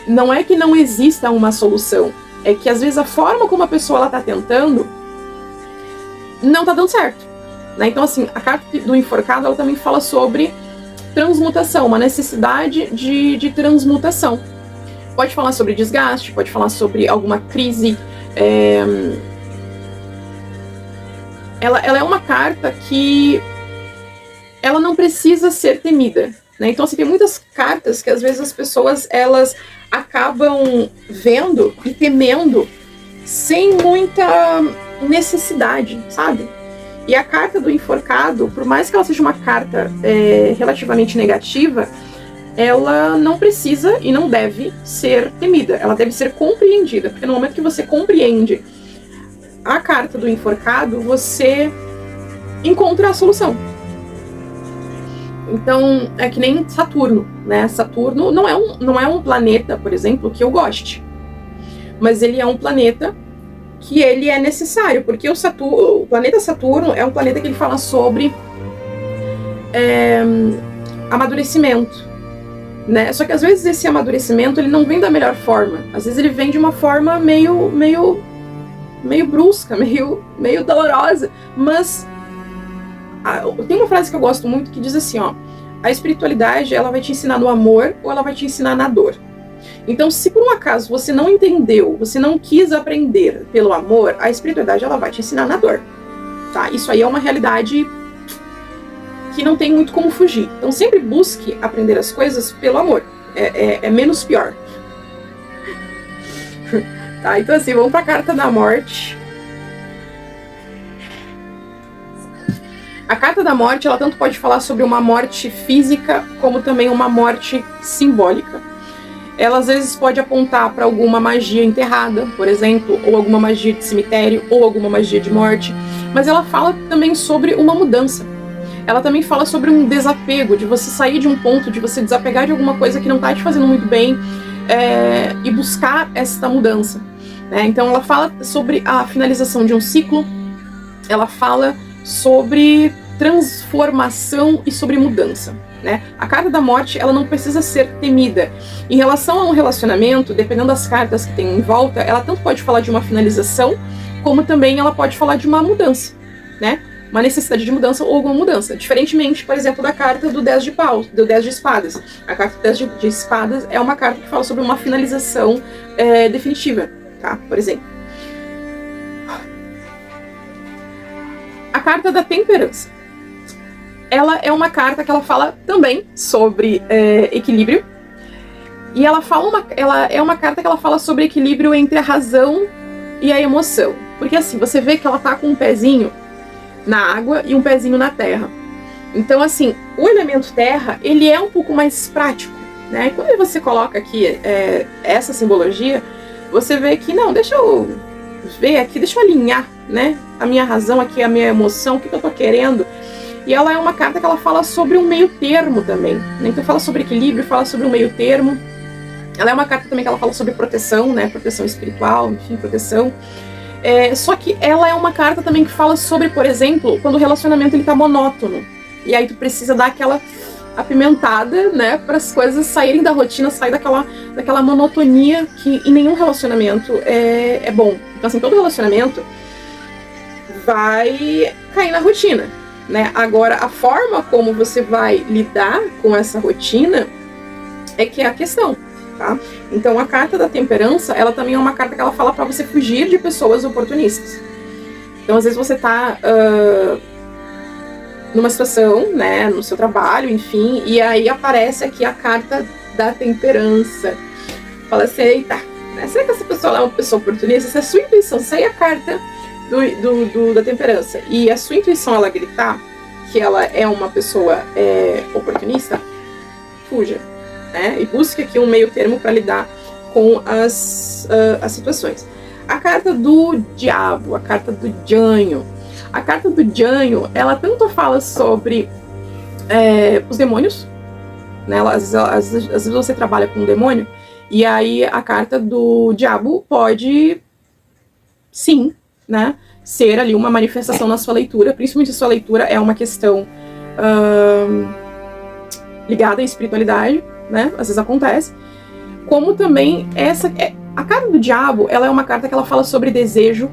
não é que não exista uma solução, é que às vezes a forma como a pessoa está tentando não está dando certo, né? Então assim, a carta do enforcado ela também fala sobre transmutação, uma necessidade de transmutação. Pode falar sobre desgaste, pode falar sobre alguma crise. Ela é uma carta que ela não precisa ser temida, né? Então, assim, tem muitas cartas que às vezes as pessoas elas acabam vendo e temendo sem muita necessidade, sabe? E a carta do enforcado, por mais que ela seja uma carta relativamente negativa, ela não precisa e não deve ser temida, ela deve ser compreendida, porque no momento que você compreende a carta do enforcado, você encontra a solução. Então, é que nem Saturno, né? Saturno não é um planeta, por exemplo, que eu goste. Mas ele é um planeta que ele é necessário, porque o planeta Saturno é um planeta que ele fala sobre amadurecimento, né? Só que às vezes esse amadurecimento ele não vem da melhor forma. Às vezes ele vem de uma forma meio brusca, meio dolorosa, mas tem uma frase que eu gosto muito que diz assim, ó: A espiritualidade, ela vai te ensinar no amor ou ela vai te ensinar na dor. Então, se por um acaso você não entendeu, você não quis aprender pelo amor, a espiritualidade, ela vai te ensinar na dor. Tá? Isso aí é uma realidade que não tem muito como fugir. Então, sempre busque aprender as coisas pelo amor. É menos pior. Tá? Então, assim, vamos para a carta da morte. A carta da morte, ela tanto pode falar sobre uma morte física, como também uma morte simbólica. Ela às vezes pode apontar para alguma magia enterrada, por exemplo, ou alguma magia de cemitério, ou alguma magia de morte. Mas ela fala também sobre uma mudança. Ela também fala sobre um desapego, de você sair de um ponto, de você desapegar de alguma coisa que não está te fazendo muito bem, e buscar essa mudança. Né? Então ela fala sobre a finalização de um ciclo, ela fala sobre transformação e sobre mudança. Né? A carta da morte, ela não precisa ser temida. Em relação a um relacionamento, dependendo das cartas que tem em volta, ela tanto pode falar de uma finalização, como também ela pode falar de uma mudança, né? Uma necessidade de mudança ou alguma mudança. Diferentemente, por exemplo, da carta do 10 de paus, do 10 de espadas. A carta do 10 de espadas é uma carta que fala sobre uma finalização definitiva, tá? Por exemplo. A carta da temperança. Ela é uma carta que ela fala também sobre equilíbrio. E ela é uma carta que ela fala sobre equilíbrio entre a razão e a emoção. Porque assim, você vê que ela tá com um pezinho na água e um pezinho na terra. Então assim, o elemento terra, ele é um pouco mais prático, né? Quando você coloca aqui essa simbologia, você vê que, não, deixa eu ver aqui, deixa eu alinhar, né? A minha razão aqui, a minha emoção, o que eu tô querendo. E ela é uma carta que ela fala sobre um meio termo também, né? Então fala sobre equilíbrio, fala sobre um meio termo. Ela é uma carta também que ela fala sobre proteção, né? Proteção espiritual, enfim, proteção. Só que ela é uma carta também que fala sobre, por exemplo, quando o relacionamento ele tá monótono. E aí tu precisa dar aquela apimentada, né? Para as coisas saírem da rotina, sair daquela monotonia que em nenhum relacionamento é bom. Então assim, todo relacionamento vai cair na rotina, né? Agora, a forma como você vai lidar com essa rotina é que é a questão. Tá? Então a carta da temperança, ela também é uma carta que ela fala para você fugir de pessoas oportunistas. Então às vezes você tá numa situação, né, no seu trabalho, enfim, e aí aparece aqui a carta da temperança. Fala assim, eita, né, será que essa pessoa é uma pessoa oportunista? Se a sua intuição sair a carta da temperança e a sua intuição ela gritar que ela é uma pessoa oportunista, fuja. Né? E busque aqui um meio termo para lidar com as situações. A carta do diabo, a carta do Janho. A carta do Janho, ela tanto fala sobre os demônios, né? Às vezes você trabalha com um demônio, e aí a carta do diabo pode, sim, né, ser ali uma manifestação na sua leitura, principalmente se a sua leitura é uma questão ligada à espiritualidade, né? Às vezes acontece. Como também a carta do diabo, ela é uma carta que ela fala sobre desejo,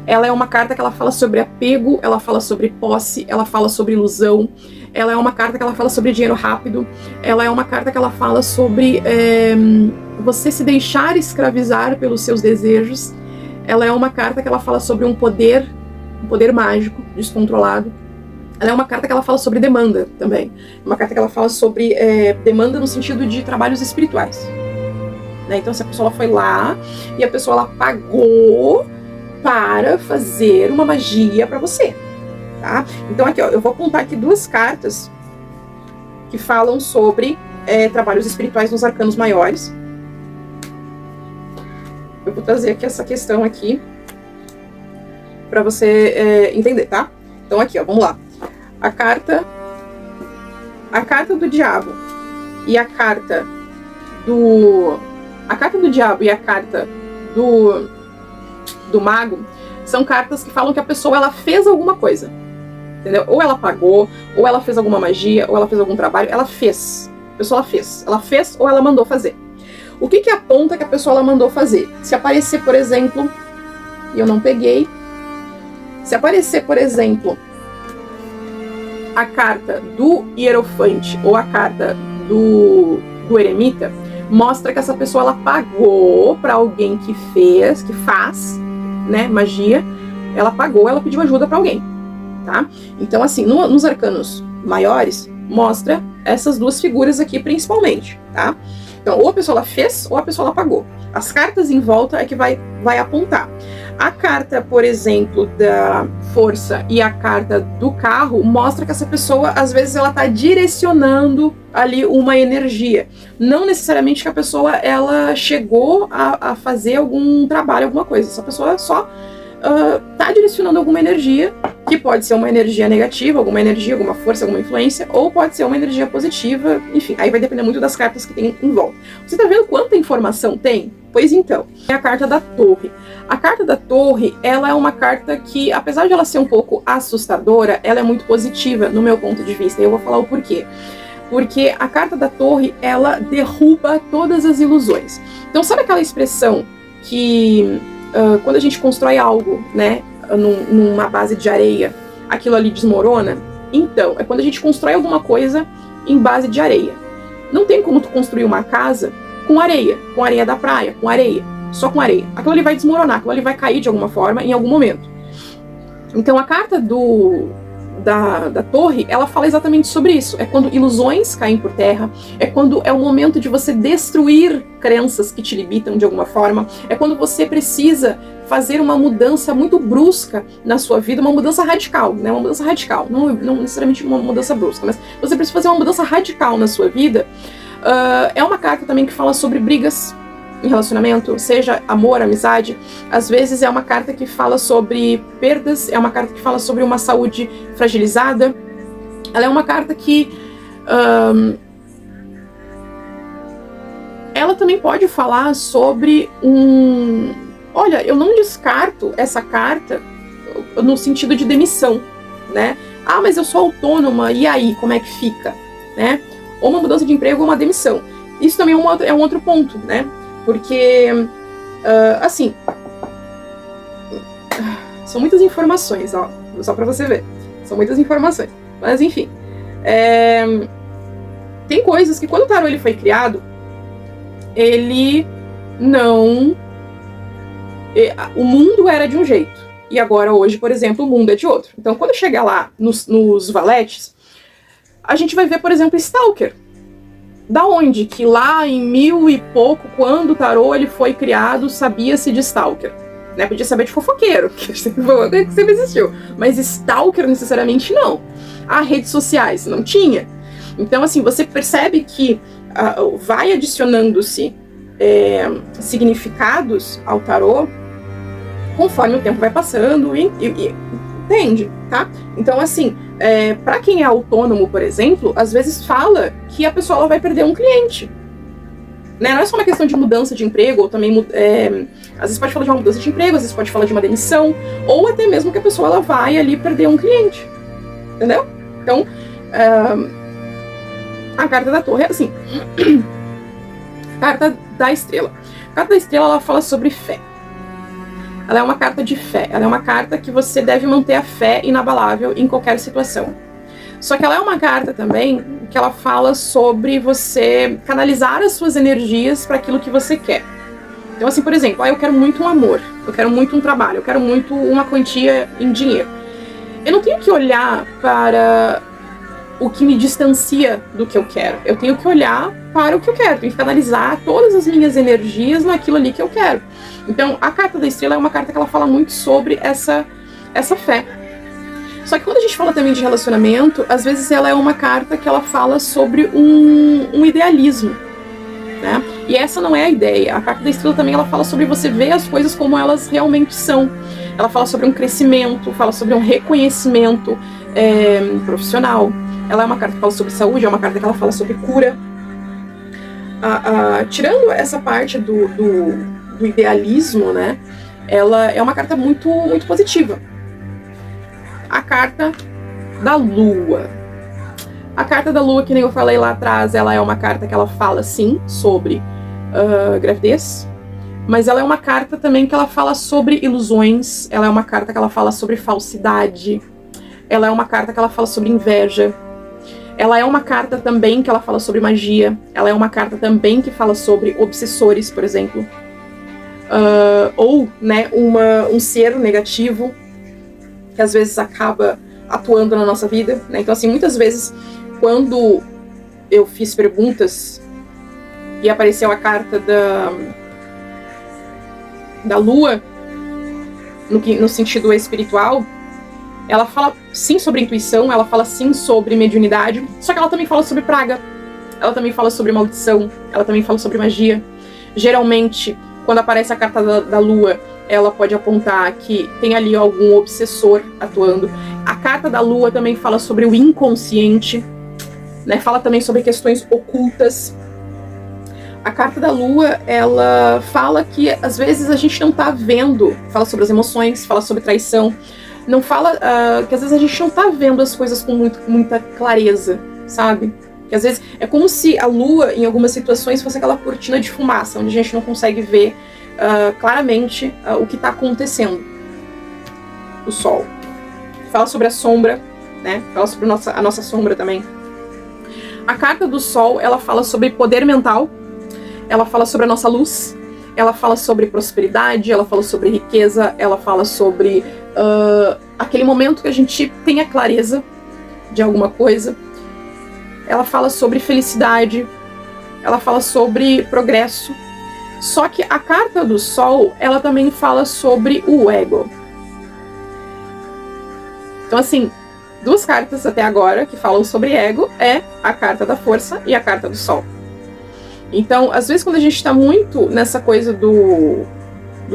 ela é uma carta que ela fala sobre apego, ela fala sobre posse, ela fala sobre ilusão, ela é uma carta que ela fala sobre dinheiro rápido, ela é uma carta que ela fala sobre você se deixar escravizar pelos seus desejos, ela é uma carta que ela fala sobre um poder mágico, descontrolado. Ela é uma carta que ela fala sobre demanda também. Uma carta que ela fala sobre demanda no sentido de trabalhos espirituais. Né? Então, se a pessoa foi lá e a pessoa ela pagou para fazer uma magia para você. Tá? Então, aqui, ó, eu vou apontar aqui duas cartas que falam sobre trabalhos espirituais nos arcanos maiores. Eu vou trazer aqui essa questão aqui para você entender, tá? Então, aqui, ó, vamos lá. A carta do diabo e a carta do diabo e a carta do mago são cartas que falam que a pessoa ela fez alguma coisa, entendeu? Ou ela pagou, ou ela fez alguma magia, ou ela fez algum trabalho, ela fez. A pessoa ela fez ou ela mandou fazer. O que aponta que a pessoa ela mandou fazer? Se aparecer, por exemplo, e eu não peguei, se aparecer, por exemplo, a carta do Hierofante ou a carta do Eremita, mostra que essa pessoa ela pagou para alguém que faz, né, magia. Ela pagou, ela pediu ajuda para alguém, tá? Então, assim, nos arcanos maiores, mostra essas duas figuras aqui principalmente, tá? Então, ou a pessoa ela fez, ou a pessoa ela pagou. As cartas em volta é que vai apontar. A carta, por exemplo, da força e a carta do carro mostra que essa pessoa, às vezes, ela tá direcionando ali uma energia. Não necessariamente que a pessoa, ela chegou a fazer algum trabalho, alguma coisa. Essa pessoa só tá direcionando alguma energia, que pode ser uma energia negativa, alguma energia, alguma força, alguma influência, ou pode ser uma energia positiva, enfim, aí vai depender muito das cartas que tem em volta. Você tá vendo quanta informação tem? Pois então, é a carta da Torre. A carta da Torre, ela é uma carta que, apesar de ela ser um pouco assustadora, ela é muito positiva, no meu ponto de vista, e eu vou falar o porquê. Porque a carta da Torre, ela derruba todas as ilusões. Então, sabe aquela expressão que quando a gente constrói algo, né, numa base de areia, aquilo ali desmorona? Então, é quando a gente constrói alguma coisa em base de areia. Não tem como tu construir uma casa com areia da praia, com areia, só com areia. Aquilo ali vai desmoronar, aquilo ali vai cair de alguma forma, em algum momento. Então, a carta da Torre, ela fala exatamente sobre isso. É quando ilusões caem por terra, é quando é o momento de você destruir crenças que te limitam de alguma forma, é quando você precisa fazer uma mudança muito brusca na sua vida, uma mudança radical, né? Uma mudança radical, não necessariamente uma mudança brusca, mas você precisa fazer uma mudança radical na sua vida. É uma carta também que fala sobre brigas em relacionamento, seja amor, amizade. Às vezes é uma carta que fala sobre perdas, é uma carta que fala sobre uma saúde fragilizada. Ela é uma carta que ela também pode falar sobre olha, eu não descarto essa carta no sentido de demissão, né? Ah, mas eu sou autônoma, e aí, como é que fica? Né? Ou uma mudança de emprego ou uma demissão. Isso também é um outro ponto, né? Porque, assim, são muitas informações, ó, só pra você ver. São muitas informações. Mas, enfim, tem coisas que quando o tarô ele foi criado, ele não... O mundo era de um jeito. E agora, hoje, por exemplo, o mundo é de outro. Então, quando chegar lá nos valetes, a gente vai ver, por exemplo, Stalker. Da onde que lá em 1000 e pouco, quando o tarô ele foi criado, sabia-se de Stalker? Né? Podia saber de fofoqueiro, que sempre existiu. Mas Stalker, necessariamente, não. Redes sociais, não tinha. Então, assim, você percebe que vai adicionando-se significados ao tarô conforme o tempo vai passando, entende, tá? Então, assim, para quem é autônomo, por exemplo, às vezes fala que a pessoa ela vai perder um cliente. Né? Não é só uma questão de mudança de emprego, ou também, às vezes pode falar de uma mudança de emprego, às vezes pode falar de uma demissão, ou até mesmo que a pessoa ela vai ali perder um cliente. Entendeu? Então, a carta da Torre é assim. Carta da Estrela. A carta da Estrela ela fala sobre fé. Ela é uma carta de fé. Ela é uma carta que você deve manter a fé inabalável em qualquer situação. Só que ela é uma carta também que ela fala sobre você canalizar as suas energias para aquilo que você quer. Então, assim, por exemplo, eu quero muito um amor, eu quero muito um trabalho, eu quero muito uma quantia em dinheiro. Eu não tenho que olhar para o que me distancia do que eu quero. Eu tenho que olhar para o que eu quero. Eu tenho que canalizar todas as minhas energias naquilo ali que eu quero. Então, a carta da Estrela é uma carta que ela fala muito sobre essa fé. Só que quando a gente fala também de relacionamento, às vezes ela é uma carta que ela fala sobre um idealismo, né? E essa não é a ideia. A carta da Estrela também ela fala sobre você ver as coisas como elas realmente são. Ela fala sobre um crescimento, fala sobre um reconhecimento profissional. Ela é uma carta que fala sobre saúde, é uma carta que ela fala sobre cura. Tirando essa parte do idealismo, né? Ela é uma carta muito, muito positiva. A carta da Lua. A carta da Lua, que nem eu falei lá atrás, ela é uma carta que ela fala, sim, sobre gravidez, mas ela é uma carta também que ela fala sobre ilusões, ela é uma carta que ela fala sobre falsidade, ela é uma carta que ela fala sobre inveja. Ela é uma carta também que ela fala sobre magia. Ela é uma carta também que fala sobre obsessores, por exemplo. Ou, né, um ser negativo que às vezes acaba atuando na nossa vida, né? Então, assim, muitas vezes, quando eu fiz perguntas e apareceu a carta da lua, no sentido espiritual, ela fala sim sobre intuição, ela fala sim sobre mediunidade, só que ela também fala sobre praga, ela também fala sobre maldição, ela também fala sobre magia. Geralmente, quando aparece a carta da lua, ela pode apontar que tem ali algum obsessor atuando. A carta da lua também fala sobre o inconsciente, né? Fala também sobre questões ocultas. A carta da lua, ela fala que às vezes a gente não tá vendo, fala sobre as emoções, fala sobre traição, não fala que às vezes a gente não tá vendo as coisas com muita clareza, sabe? Que às vezes é como se a lua, em algumas situações, fosse aquela cortina de fumaça, onde a gente não consegue ver claramente o que tá acontecendo. O sol. Fala sobre a sombra, né? Fala sobre a nossa sombra também. A carta do sol, ela fala sobre poder mental, ela fala sobre a nossa luz, ela fala sobre prosperidade, ela fala sobre riqueza, ela fala sobre aquele momento que a gente tem a clareza de alguma coisa. Ela fala sobre felicidade, ela fala sobre progresso. Só que a carta do sol, ela também fala sobre o ego. Então, assim, duas cartas até agora que falam sobre ego é a carta da força e a carta do sol. Então, às vezes, quando a gente tá muito nessa coisa do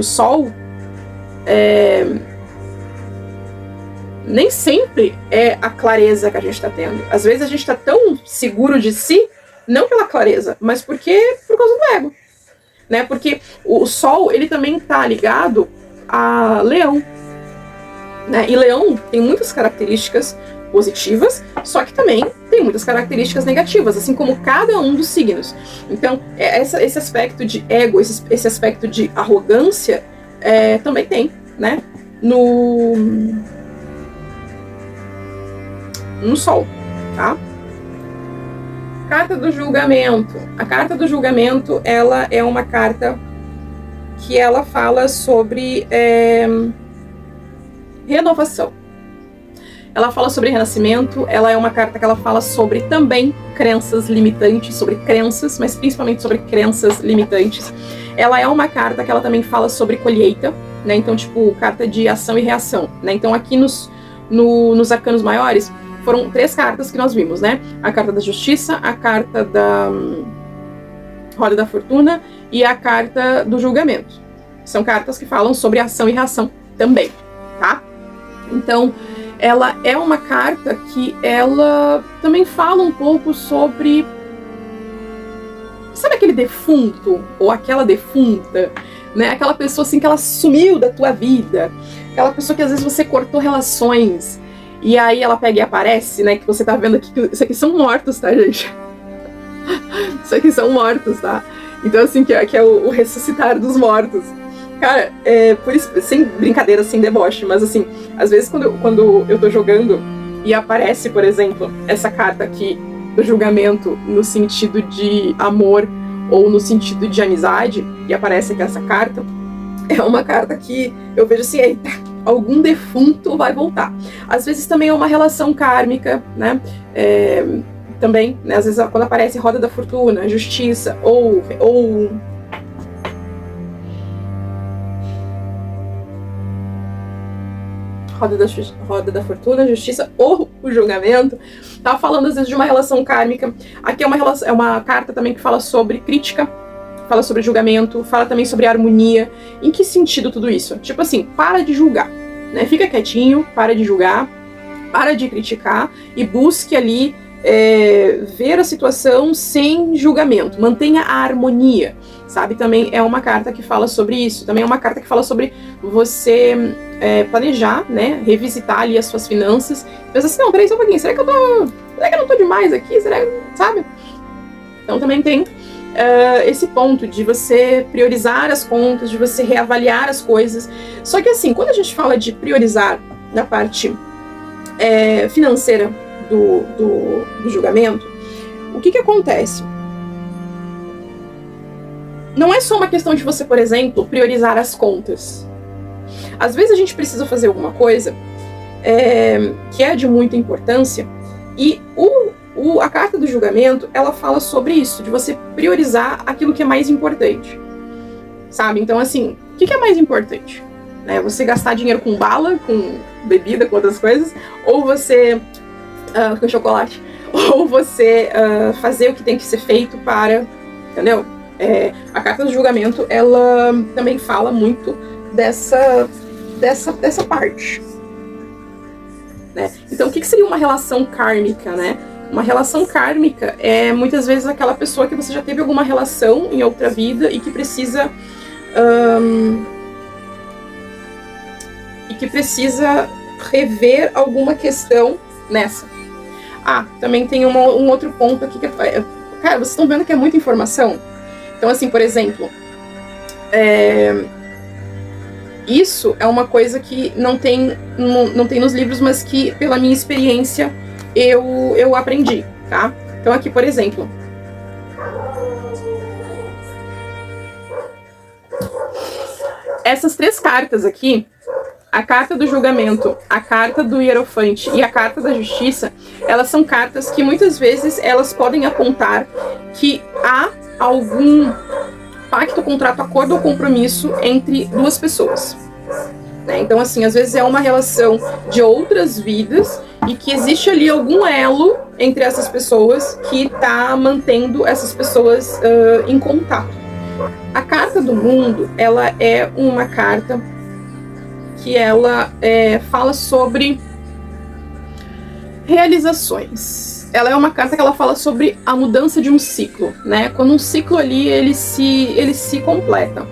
sol, nem sempre é a clareza que a gente tá tendo. Às vezes a gente tá tão seguro de si, não pela clareza, mas por causa do ego. Né? Porque o sol, ele também tá ligado a leão. Né? E leão tem muitas características positivas, só que também tem muitas características negativas, assim como cada um dos signos. Então, esse aspecto de ego, esse aspecto de arrogância, também tem, né? No sol, tá? Carta do julgamento. A carta do julgamento, ela é uma carta que ela fala sobre renovação. Ela fala sobre renascimento, ela é uma carta que ela fala sobre também crenças limitantes, sobre crenças, mas principalmente sobre crenças limitantes. Ela é uma carta que ela também fala sobre colheita, né? Então, tipo, carta de ação e reação, né? Então, aqui nos arcanos maiores, foram 3 cartas que nós vimos, né? A carta da justiça, a carta da roda da fortuna e a carta do julgamento. São cartas que falam sobre ação e reação também, tá? Então, ela é uma carta que ela também fala um pouco sobre... Sabe aquele defunto? Ou aquela defunta? Né? Aquela pessoa assim que ela sumiu da tua vida. Aquela pessoa que às vezes você cortou relações. E aí ela pega e aparece, né? Que você tá vendo aqui. Isso aqui são mortos, tá, gente? Isso aqui são mortos, tá? Então, assim, que é o ressuscitar dos mortos. Cara, por isso, sem brincadeira, sem deboche, mas assim, às vezes quando eu tô jogando e aparece, por exemplo, essa carta aqui do julgamento no sentido de amor ou no sentido de amizade, e aparece aqui essa carta, é uma carta que eu vejo assim, eita, algum defunto vai voltar. Às vezes também é uma relação kármica, né? Também, né? Às vezes quando aparece roda da fortuna, justiça, ou roda da fortuna, justiça ou o julgamento, tá falando às vezes de uma relação kármica. Aqui é uma carta também que fala sobre crítica, fala sobre julgamento, fala também sobre harmonia. Em que sentido tudo isso? Tipo assim, para de julgar, né? Fica quietinho, para de julgar, para de criticar e busque ali ver a situação sem julgamento, mantenha a harmonia, sabe? Também é uma carta que fala sobre isso, também é uma carta que fala sobre você planejar, né? Revisitar ali as suas finanças, pensa assim, não, peraí só um pouquinho, será que eu não tô demais aqui? Será que, sabe? Então também tem esse ponto de você priorizar as contas, de você reavaliar as coisas. Só que assim, quando a gente fala de priorizar na parte financeira do julgamento, o que acontece? Não é só uma questão de você, por exemplo, priorizar as contas. Às vezes a gente precisa fazer alguma coisa que é de muita importância, e a carta do julgamento, ela fala sobre isso, de você priorizar aquilo que é mais importante, sabe? Então, assim, o que é mais importante? Você gastar dinheiro com bala, com bebida, com outras coisas, ou você com chocolate, ou você fazer o que tem que ser feito para, entendeu? A carta do julgamento, ela também fala muito dessa parte, né? Então, o que seria uma relação kármica, né? Uma relação kármica é muitas vezes aquela pessoa que você já teve alguma relação em outra vida e que precisa rever alguma questão nessa. Também tem um outro ponto aqui que cara, vocês estão vendo que é muita informação? Então, assim, por exemplo, isso é uma coisa que não tem nos livros, mas que, pela minha experiência, eu aprendi, tá? Então, aqui, por exemplo, essas 3 cartas aqui, a carta do julgamento, a carta do hierofante e a carta da justiça, elas são cartas que muitas vezes elas podem apontar que há algum pacto, contrato, acordo ou compromisso entre 2 pessoas. Então, assim, às vezes é uma relação de outras vidas e que existe ali algum elo entre essas pessoas que está mantendo essas pessoas em contato. A carta do mundo, ela é uma carta que ela fala sobre realizações. Ela é uma carta que ela fala sobre a mudança de um ciclo, né? Quando um ciclo ali, ele se completa.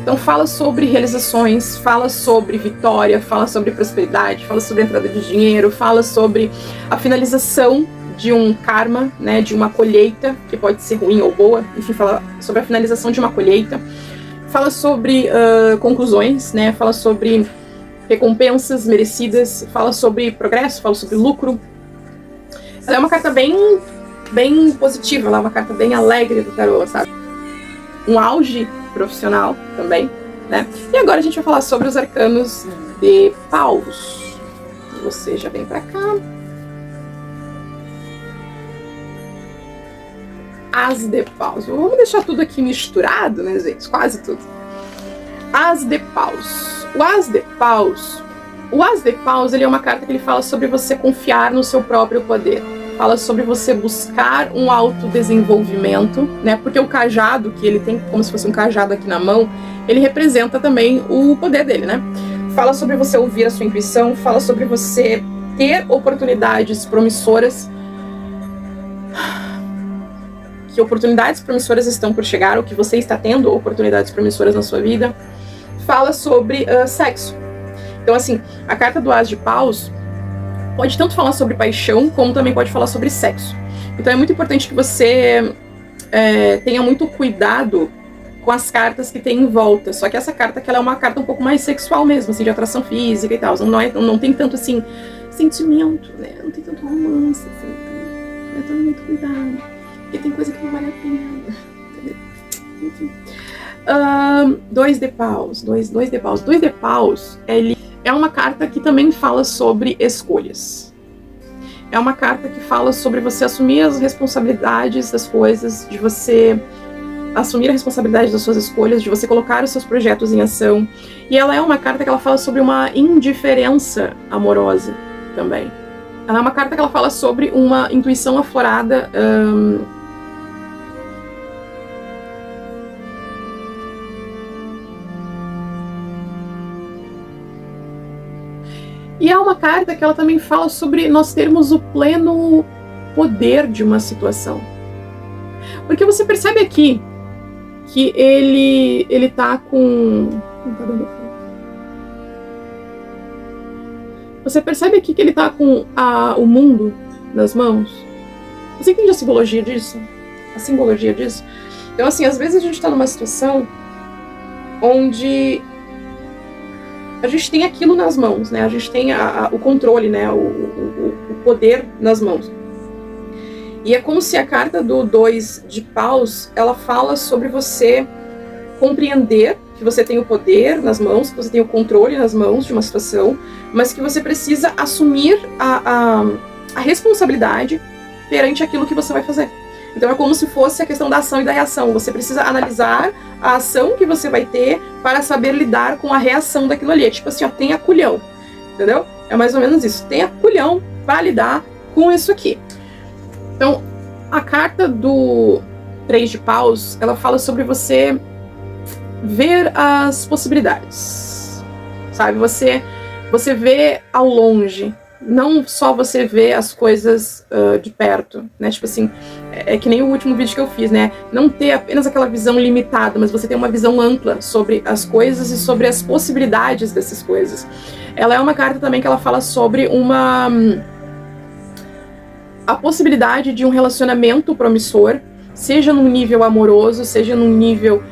Então fala sobre realizações, fala sobre vitória, fala sobre prosperidade, fala sobre entrada de dinheiro, fala sobre a finalização de um karma, né? De uma colheita, que pode ser ruim ou boa, enfim, fala sobre a finalização de uma colheita. Fala sobre conclusões, né? Fala sobre recompensas merecidas, fala sobre progresso, fala sobre lucro. Ela é uma carta bem positiva, ela é uma carta bem alegre do tarô, sabe? Um auge profissional também, né? E agora a gente vai falar sobre os arcanos de paus. Você já vem pra cá. As de paus. Vamos deixar tudo aqui misturado, né, gente? Quase tudo. As de paus. O as de paus, ele é uma carta que ele fala sobre você confiar no seu próprio poder. Fala sobre você buscar um autodesenvolvimento, né? Porque o cajado, que ele tem como se fosse um cajado aqui na mão, ele representa também o poder dele, né? Fala sobre você ouvir a sua intuição, fala sobre você ter oportunidades promissoras, que oportunidades promissoras estão por chegar, ou que você está tendo oportunidades promissoras na sua vida. Fala sobre sexo. Então, assim, a carta do As de Paus pode tanto falar sobre paixão, como também pode falar sobre sexo. Então é muito importante que você tenha muito cuidado com as cartas que tem em volta. Só que essa carta, que ela é uma carta um pouco mais sexual mesmo, assim, de atração física e tal. Não tem tanto, assim, sentimento, né? Não tem tanto romance, assim. Então, tome muito cuidado. Porque tem coisa que não vale a pena. Entendeu? Enfim. 2 de paus. 2 de paus, ele é uma carta que também fala sobre escolhas. É uma carta que fala sobre você assumir as responsabilidades das coisas, de você assumir a responsabilidade das suas escolhas, de você colocar os seus projetos em ação. E ela é uma carta que ela fala sobre uma indiferença amorosa também. Ela é uma carta que ela fala sobre uma intuição aflorada, e é uma carta que ela também fala sobre nós termos o pleno poder de uma situação. Porque você percebe aqui que ele tá com... Não tá dando foco. Você percebe aqui que ele tá com o mundo nas mãos? Você entende a simbologia disso? A simbologia disso? Então, assim, às vezes a gente tá numa situação onde a gente tem aquilo nas mãos, né? A gente tem o controle, né? O poder nas mãos. E é como se a carta do 2 de paus, ela fala sobre você compreender que você tem o poder nas mãos, que você tem o controle nas mãos de uma situação, mas que você precisa assumir a responsabilidade perante aquilo que você vai fazer. Então é como se fosse a questão da ação e da reação. Você precisa analisar a ação que você vai ter para saber lidar com a reação daquilo ali. É tipo assim, ó, tenha culhão, entendeu? É mais ou menos isso. Tenha culhão para lidar com isso aqui. Então, a carta do 3 de paus, ela fala sobre você ver as possibilidades, sabe? Você vê ao longe, não só você vê as coisas de perto, né? Tipo assim, é que nem o último vídeo que eu fiz, né? Não ter apenas aquela visão limitada, mas você ter uma visão ampla sobre as coisas e sobre as possibilidades dessas coisas. Ela é uma carta também que ela fala sobre a possibilidade de um relacionamento promissor, seja num nível amoroso, seja num nível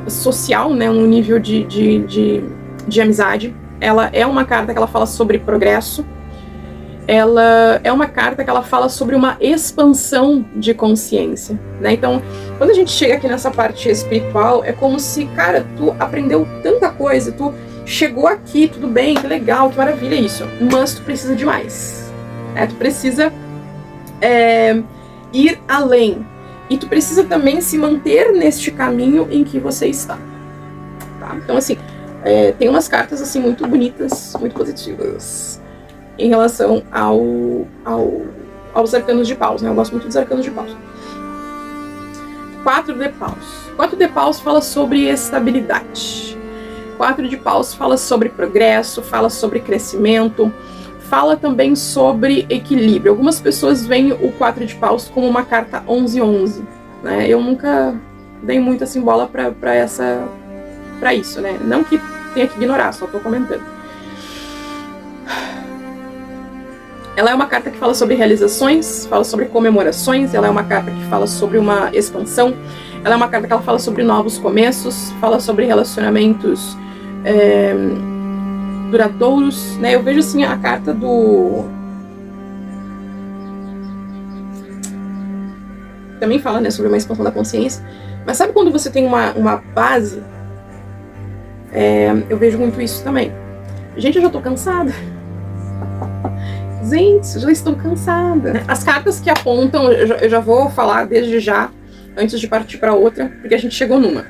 social, né, num nível de amizade. Ela é uma carta que ela fala sobre progresso. Ela é uma carta que ela fala sobre uma expansão de consciência, né? Então, quando a gente chega aqui nessa parte espiritual, é como se, cara, tu aprendeu tanta coisa, tu chegou aqui, tudo bem, que legal, que maravilha isso, mas tu precisa de mais, né? Tu precisa ir além, e tu precisa também se manter neste caminho em que você está, tá? Então, assim, tem umas cartas, assim, muito bonitas, muito positivas em relação aos arcanos de paus, né? Eu gosto muito dos arcanos de paus. 4 de paus. 4 de paus fala sobre estabilidade. 4 de paus fala sobre progresso, fala sobre crescimento, fala também sobre equilíbrio. Algumas pessoas veem o 4 de paus como uma carta 11-11, né? Eu nunca dei muito assim bola pra isso, né? Não que tenha que ignorar, só tô comentando. Ela é uma carta que fala sobre realizações, fala sobre comemorações, ela é uma carta que fala sobre uma expansão, ela é uma carta que ela fala sobre novos começos, fala sobre relacionamentos duradouros, né? Eu vejo assim a carta do... Também fala, né, sobre uma expansão da consciência, mas sabe quando você tem uma base? Eu vejo muito isso também. Gente, eu já tô cansada. Gente, já estou cansada. As cartas que apontam, eu já vou falar desde já, antes de partir para outra, porque a gente chegou numa.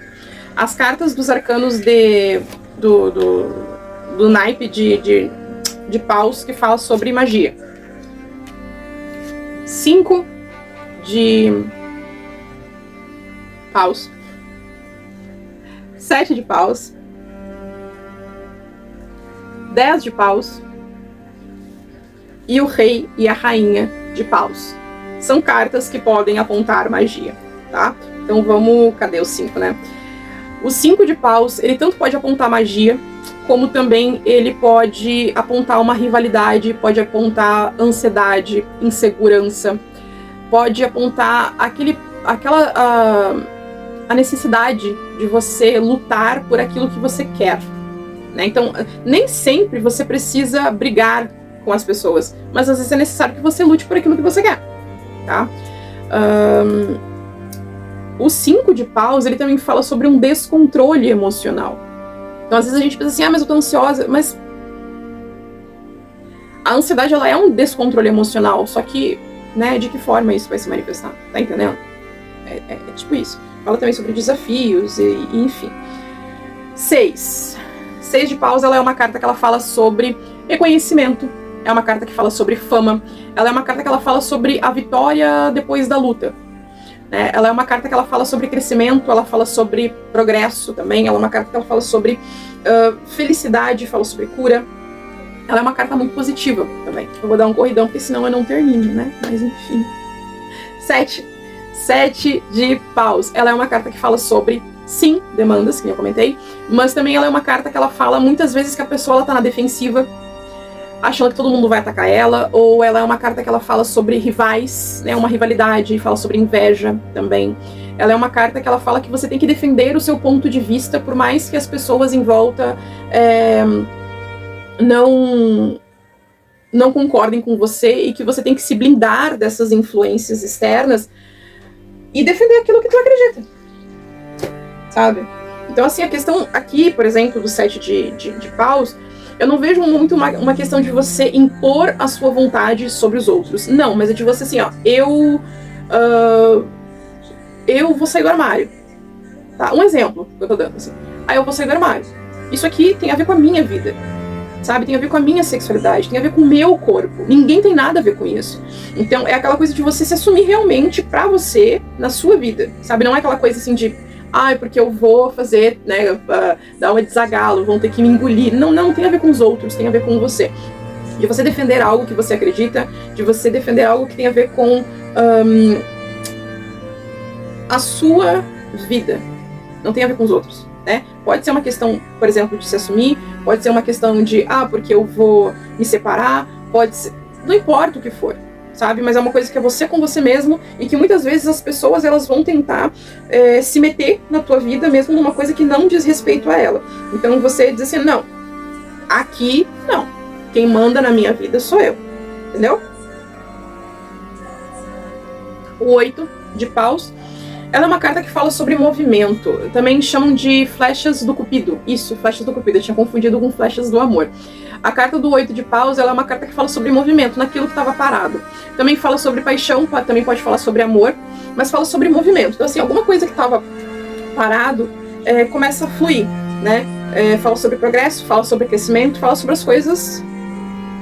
As cartas dos arcanos do naipe de paus, que fala sobre magia. 5 de paus. 7 de paus. 10 de paus. E o rei e a rainha de paus. São cartas que podem apontar magia, tá? Então vamos... Cadê o 5, né? O 5 de paus, ele tanto pode apontar magia, como também ele pode apontar uma rivalidade, pode apontar ansiedade, insegurança, pode apontar a necessidade de você lutar por aquilo que você quer, né? Então, nem sempre você precisa brigar com as pessoas, mas às vezes é necessário que você lute por aquilo que você quer, tá? O 5 de paus, ele também fala sobre um descontrole emocional. Então às vezes a gente pensa assim, mas eu tô ansiosa, mas a ansiedade, ela é um descontrole emocional, só que, né, de que forma isso vai se manifestar, tá entendendo? É tipo isso. Fala também sobre desafios e enfim. 6 de paus, ela é uma carta que ela fala sobre reconhecimento. É uma carta que fala sobre fama. Ela é uma carta que ela fala sobre a vitória depois da luta, né? Ela é uma carta que ela fala sobre crescimento, ela fala sobre progresso também. Ela é uma carta que ela fala sobre felicidade, fala sobre cura. Ela é uma carta muito positiva também. Eu vou dar um corridão, porque senão eu não termino, né? Mas enfim. 7 de paus. Ela é uma carta que fala sobre, sim, demandas, que eu comentei, mas também ela é uma carta que ela fala muitas vezes que a pessoa ela tá na defensiva, achando que todo mundo vai atacar ela, ou ela é uma carta que ela fala sobre rivais, né, uma rivalidade, fala sobre inveja também. Ela é uma carta que ela fala que você tem que defender o seu ponto de vista, por mais que as pessoas em volta não concordem com você, e que você tem que se blindar dessas influências externas e defender aquilo que tu acredita, sabe? Então, assim, a questão aqui, por exemplo, do 7 de paus, eu não vejo muito uma questão de você impor a sua vontade sobre os outros. Não, mas é de você assim, ó, eu vou sair do armário. Tá? Um exemplo que eu tô dando, assim. Eu vou sair do armário. Isso aqui tem a ver com a minha vida, sabe? Tem a ver com a minha sexualidade, tem a ver com o meu corpo. Ninguém tem nada a ver com isso. Então, é aquela coisa de você se assumir realmente pra você, na sua vida, sabe? Não é aquela coisa assim de porque eu vou fazer, né, dar uma desagalo, vão ter que me engolir. Não tem a ver com os outros, tem a ver com você. De você defender algo que você acredita, de você defender algo que tem a ver com a sua vida. Não tem a ver com os outros, né? Pode ser uma questão, por exemplo, de se assumir, pode ser uma questão de, porque eu vou me separar, pode ser, não importa o que for, sabe? Mas é uma coisa que é você com você mesmo, e que muitas vezes as pessoas, elas vão tentar se meter na tua vida, mesmo numa coisa que não diz respeito a ela. Então você diz assim, não, aqui não, quem manda na minha vida sou eu, entendeu? O 8 de paus, ela é uma carta que fala sobre movimento. Também chamam de flechas do Cupido. Isso, flechas do Cupido. Eu tinha confundido com flechas do amor. A carta do 8 de paus, ela é uma carta que fala sobre movimento, naquilo que estava parado. Também fala sobre paixão, também pode falar sobre amor, mas fala sobre movimento. Então, assim, alguma coisa que estava parado começa a fluir, né? Fala sobre progresso, fala sobre crescimento, fala sobre as coisas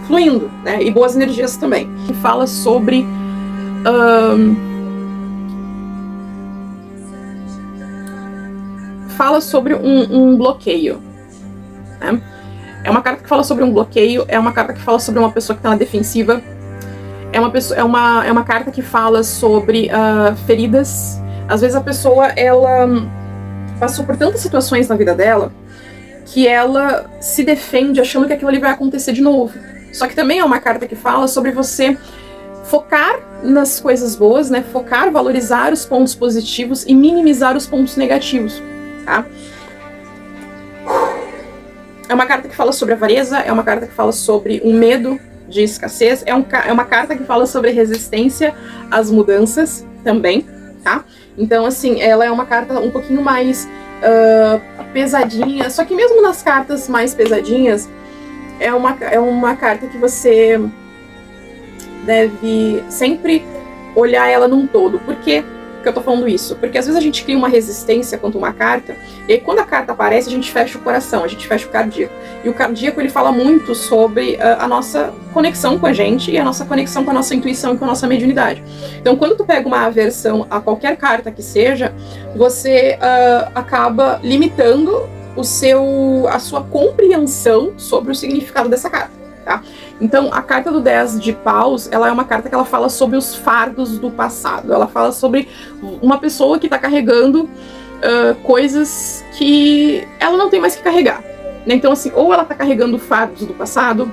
fluindo, né? E boas energias também. Fala sobre fala sobre um bloqueio, né? É uma carta que fala sobre um bloqueio, é uma carta que fala sobre uma pessoa que está na defensiva, é uma carta que fala sobre feridas. Às vezes a pessoa, ela passou por tantas situações na vida dela que ela se defende achando que aquilo ali vai acontecer de novo. Só que também é uma carta que fala sobre você focar nas coisas boas, né? Focar, valorizar os pontos positivos e minimizar os pontos negativos, tá? É uma carta que fala sobre avareza, é uma carta que fala sobre um medo de escassez, é uma carta que fala sobre resistência às mudanças também, tá? Então, assim, ela é uma carta um pouquinho mais pesadinha, só que mesmo nas cartas mais pesadinhas, é uma carta que você deve sempre olhar ela num todo. Por quê que eu tô falando isso? Porque às vezes a gente cria uma resistência contra uma carta, e aí quando a carta aparece, a gente fecha o coração, a gente fecha o cardíaco. E o cardíaco, ele fala muito sobre a nossa conexão com a gente, e a nossa conexão com a nossa intuição e com a nossa mediunidade. Então, quando tu pega uma aversão a qualquer carta que seja, você acaba limitando a sua compreensão sobre o significado dessa carta, tá? Então, a carta do 10 de paus, ela é uma carta que ela fala sobre os fardos do passado. Ela fala sobre uma pessoa que está carregando coisas que ela não tem mais que carregar, né? Então, assim, ou ela está carregando fardos do passado,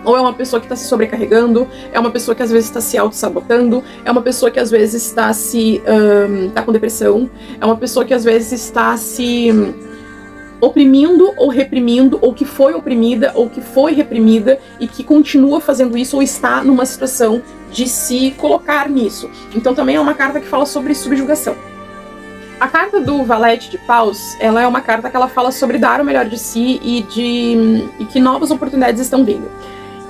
ou é uma pessoa que está se sobrecarregando, é uma pessoa que às vezes está se auto-sabotando, é uma pessoa que às vezes está tá com depressão, é uma pessoa que às vezes está se oprimindo ou reprimindo, ou que foi oprimida ou que foi reprimida e que continua fazendo isso ou está numa situação de se colocar nisso. Então também é uma carta que fala sobre subjugação. A carta do Valete de paus, ela é uma carta que ela fala sobre dar o melhor de si e que novas oportunidades estão vindo.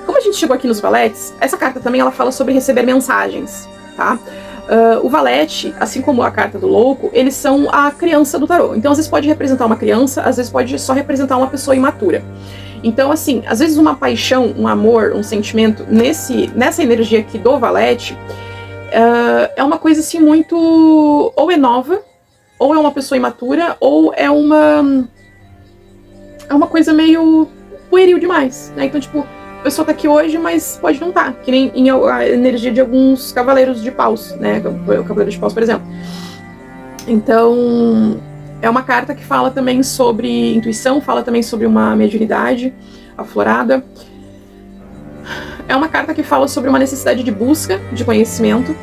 Como a gente chegou aqui nos valetes, essa carta também ela fala sobre receber mensagens, tá? O valete, assim como a carta do louco, eles são a criança do tarô. Então, às vezes pode representar uma criança, às vezes pode só representar uma pessoa imatura. Então, assim, às vezes uma paixão, um amor, um sentimento, nessa energia aqui do valete, é uma coisa assim muito... ou é nova, ou é uma pessoa imatura, ou é uma coisa meio pueril demais, né? Então, tipo, a pessoa tá aqui hoje, mas pode não tá, que nem a energia de alguns cavaleiros de paus, né? O cavaleiro de paus, por exemplo. Então, é uma carta que fala também sobre intuição, fala também sobre uma mediunidade aflorada. é uma carta que fala sobre uma necessidade de busca de conhecimento.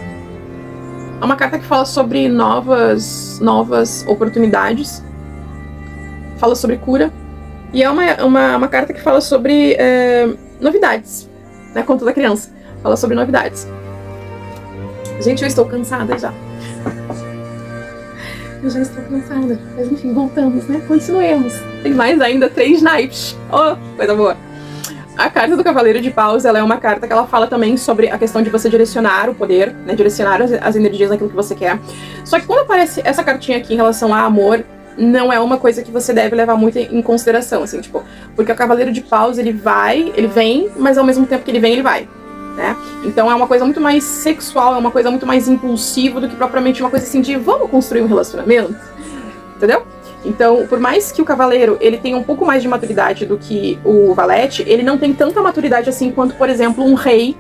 É uma carta que fala sobre novas oportunidades. Fala sobre cura. E é uma carta que fala sobre novidades, né? Conto da criança. Fala sobre novidades. Gente, eu estou cansada já. Eu já estou cansada. Mas enfim, voltamos, né? Continuemos. Tem mais ainda 3 naipes. Oh, coisa boa. A carta do Cavaleiro de Paus, ela é uma carta que ela fala também sobre a questão de você direcionar o poder, né? Direcionar as energias naquilo que você quer. Só que quando aparece essa cartinha aqui em relação a amor, não é uma coisa que você deve levar muito em consideração, assim, tipo, porque o Cavaleiro de Paus, ele vem, mas ao mesmo tempo que ele vem, ele vai, né? Então é uma coisa muito mais sexual, é uma coisa muito mais impulsiva do que propriamente uma coisa assim de vamos construir um relacionamento, entendeu? Então, por mais que o Cavaleiro, ele tenha um pouco mais de maturidade do que o Valete, ele não tem tanta maturidade assim quanto, por exemplo, um rei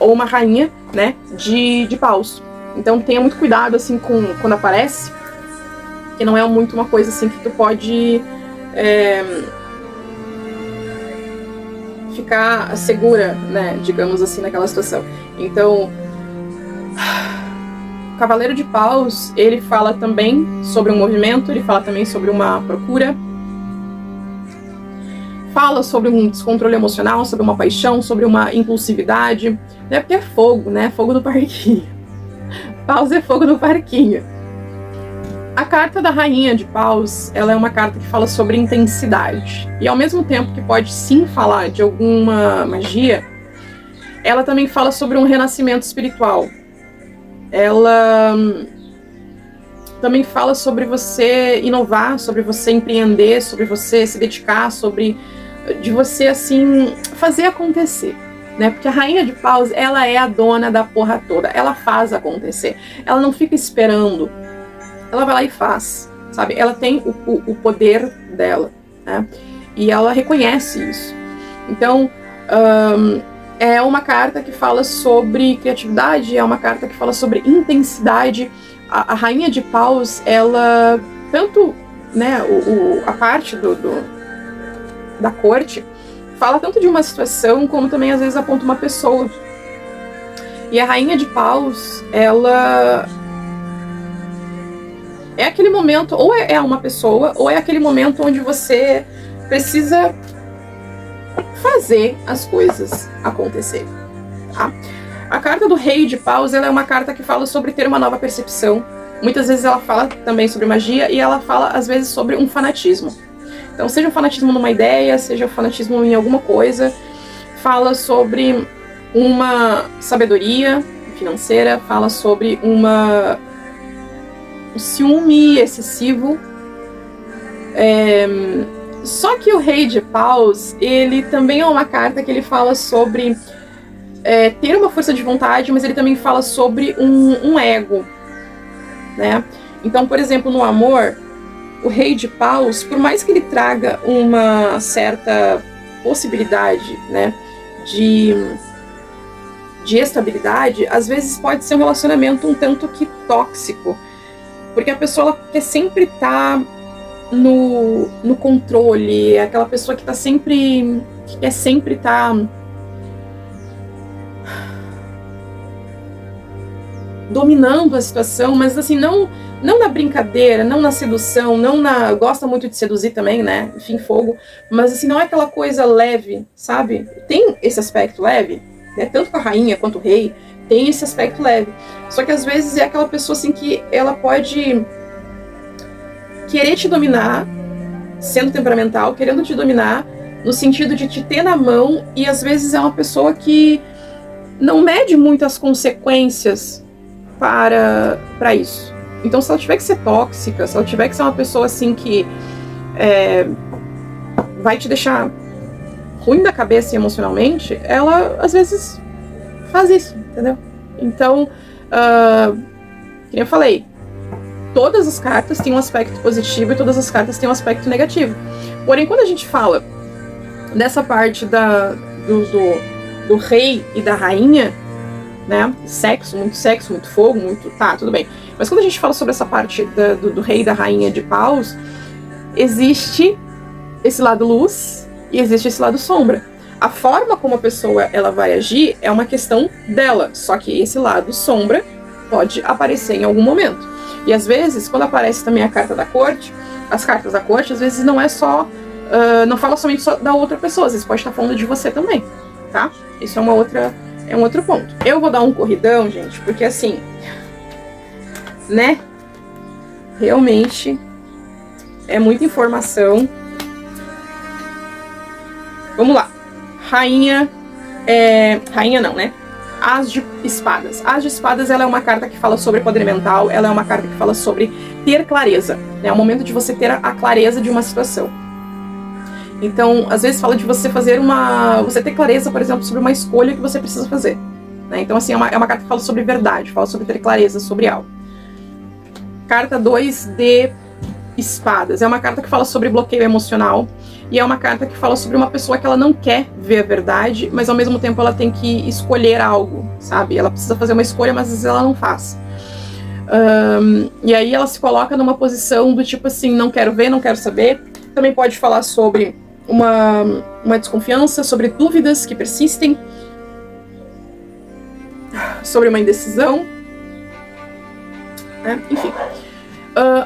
ou uma rainha, né, de Paus. Então tenha muito cuidado, assim, quando aparece, que não é muito uma coisa assim que tu pode ficar segura, né, digamos assim, naquela situação. Então, o Cavaleiro de Paus, ele fala também sobre um movimento, ele fala também sobre uma procura, fala sobre um descontrole emocional, sobre uma paixão, sobre uma impulsividade, né, porque é fogo, né, fogo do parquinho. Paus é fogo do parquinho. A carta da Rainha de Paus, ela é uma carta que fala sobre intensidade. E ao mesmo tempo que pode sim falar de alguma magia, ela também fala sobre um renascimento espiritual. Ela também fala sobre você inovar, sobre você empreender, sobre você se dedicar, de você, assim, fazer acontecer, né? Porque a Rainha de Paus, ela é a dona da porra toda. Ela faz acontecer. Ela não fica esperando. Ela vai lá e faz, sabe? Ela tem o poder dela, né? E ela reconhece isso. Então, é uma carta que fala sobre criatividade, é uma carta que fala sobre intensidade. A Rainha de Paus, ela, tanto, né, a parte da corte, fala tanto de uma situação, como também às vezes aponta uma pessoa. E a Rainha de Paus, ela é aquele momento, ou é uma pessoa, ou é aquele momento onde você precisa fazer as coisas acontecerem, tá? A carta do Rei de Paus, ela é uma carta que fala sobre ter uma nova percepção. Muitas vezes ela fala também sobre magia, e ela fala às vezes sobre um fanatismo. Então, seja um fanatismo numa ideia, seja um fanatismo em alguma coisa, fala sobre uma sabedoria financeira, fala sobre um ciúme excessivo. Só que o Rei de Paus, ele também é uma carta que ele fala sobre ter uma força de vontade, mas ele também fala sobre um ego, né? Então, por exemplo, no amor, o Rei de Paus, por mais que ele traga uma certa possibilidade, né, de estabilidade, às vezes pode ser um relacionamento um tanto que tóxico, porque a pessoa quer sempre estar no controle, é aquela pessoa que quer sempre estar dominando a situação, mas assim, não na brincadeira, não na sedução, gosta muito de seduzir também, né, enfim, fogo, mas assim, não é aquela coisa leve, sabe? Tem esse aspecto leve, né, tanto com a rainha quanto o rei, tem esse aspecto leve, só que às vezes é aquela pessoa assim que ela pode querer te dominar, sendo temperamental, querendo te dominar, no sentido de te ter na mão, e às vezes é uma pessoa que não mede muito as consequências para isso. Então, se ela tiver que ser tóxica, se ela tiver que ser uma pessoa assim que vai te deixar ruim da cabeça emocionalmente, ela às vezes faz isso, entendeu? Então, como eu falei, todas as cartas têm um aspecto positivo e todas as cartas têm um aspecto negativo. Porém, quando a gente fala dessa parte do rei e da rainha, né, sexo, muito fogo, muito... Tá, tudo bem. Mas quando a gente fala sobre essa parte do rei e da rainha de Paus, existe esse lado luz e existe esse lado sombra. A forma como a pessoa ela vai agir é uma questão dela, só que esse lado sombra pode aparecer em algum momento. E às vezes, quando aparece também a carta da corte, as cartas da corte, às vezes não é só, não fala somente só da outra pessoa, às vezes pode estar falando de você também, tá? Isso é um outro ponto. Eu vou dar um corridão, gente, porque assim, né? Realmente é muita informação. Vamos lá. Rainha não, né? As de espadas. As de espadas, ela é uma carta que fala sobre poder mental, ela é uma carta que fala sobre ter clareza, né? É o momento de você ter a clareza de uma situação. Então, às vezes fala de você fazer você ter clareza, por exemplo, sobre uma escolha que você precisa fazer, né? Então, assim, é uma carta que fala sobre verdade, fala sobre ter clareza sobre algo. Carta 2 de espadas. É uma carta que fala sobre bloqueio emocional. E é uma carta que fala sobre uma pessoa que ela não quer ver a verdade, mas ao mesmo tempo ela tem que escolher algo, sabe? Ela precisa fazer uma escolha, mas às vezes ela não faz. E aí ela se coloca numa posição do tipo assim, não quero ver, não quero saber. Também pode falar sobre uma desconfiança, sobre dúvidas que persistem, sobre uma indecisão. Enfim.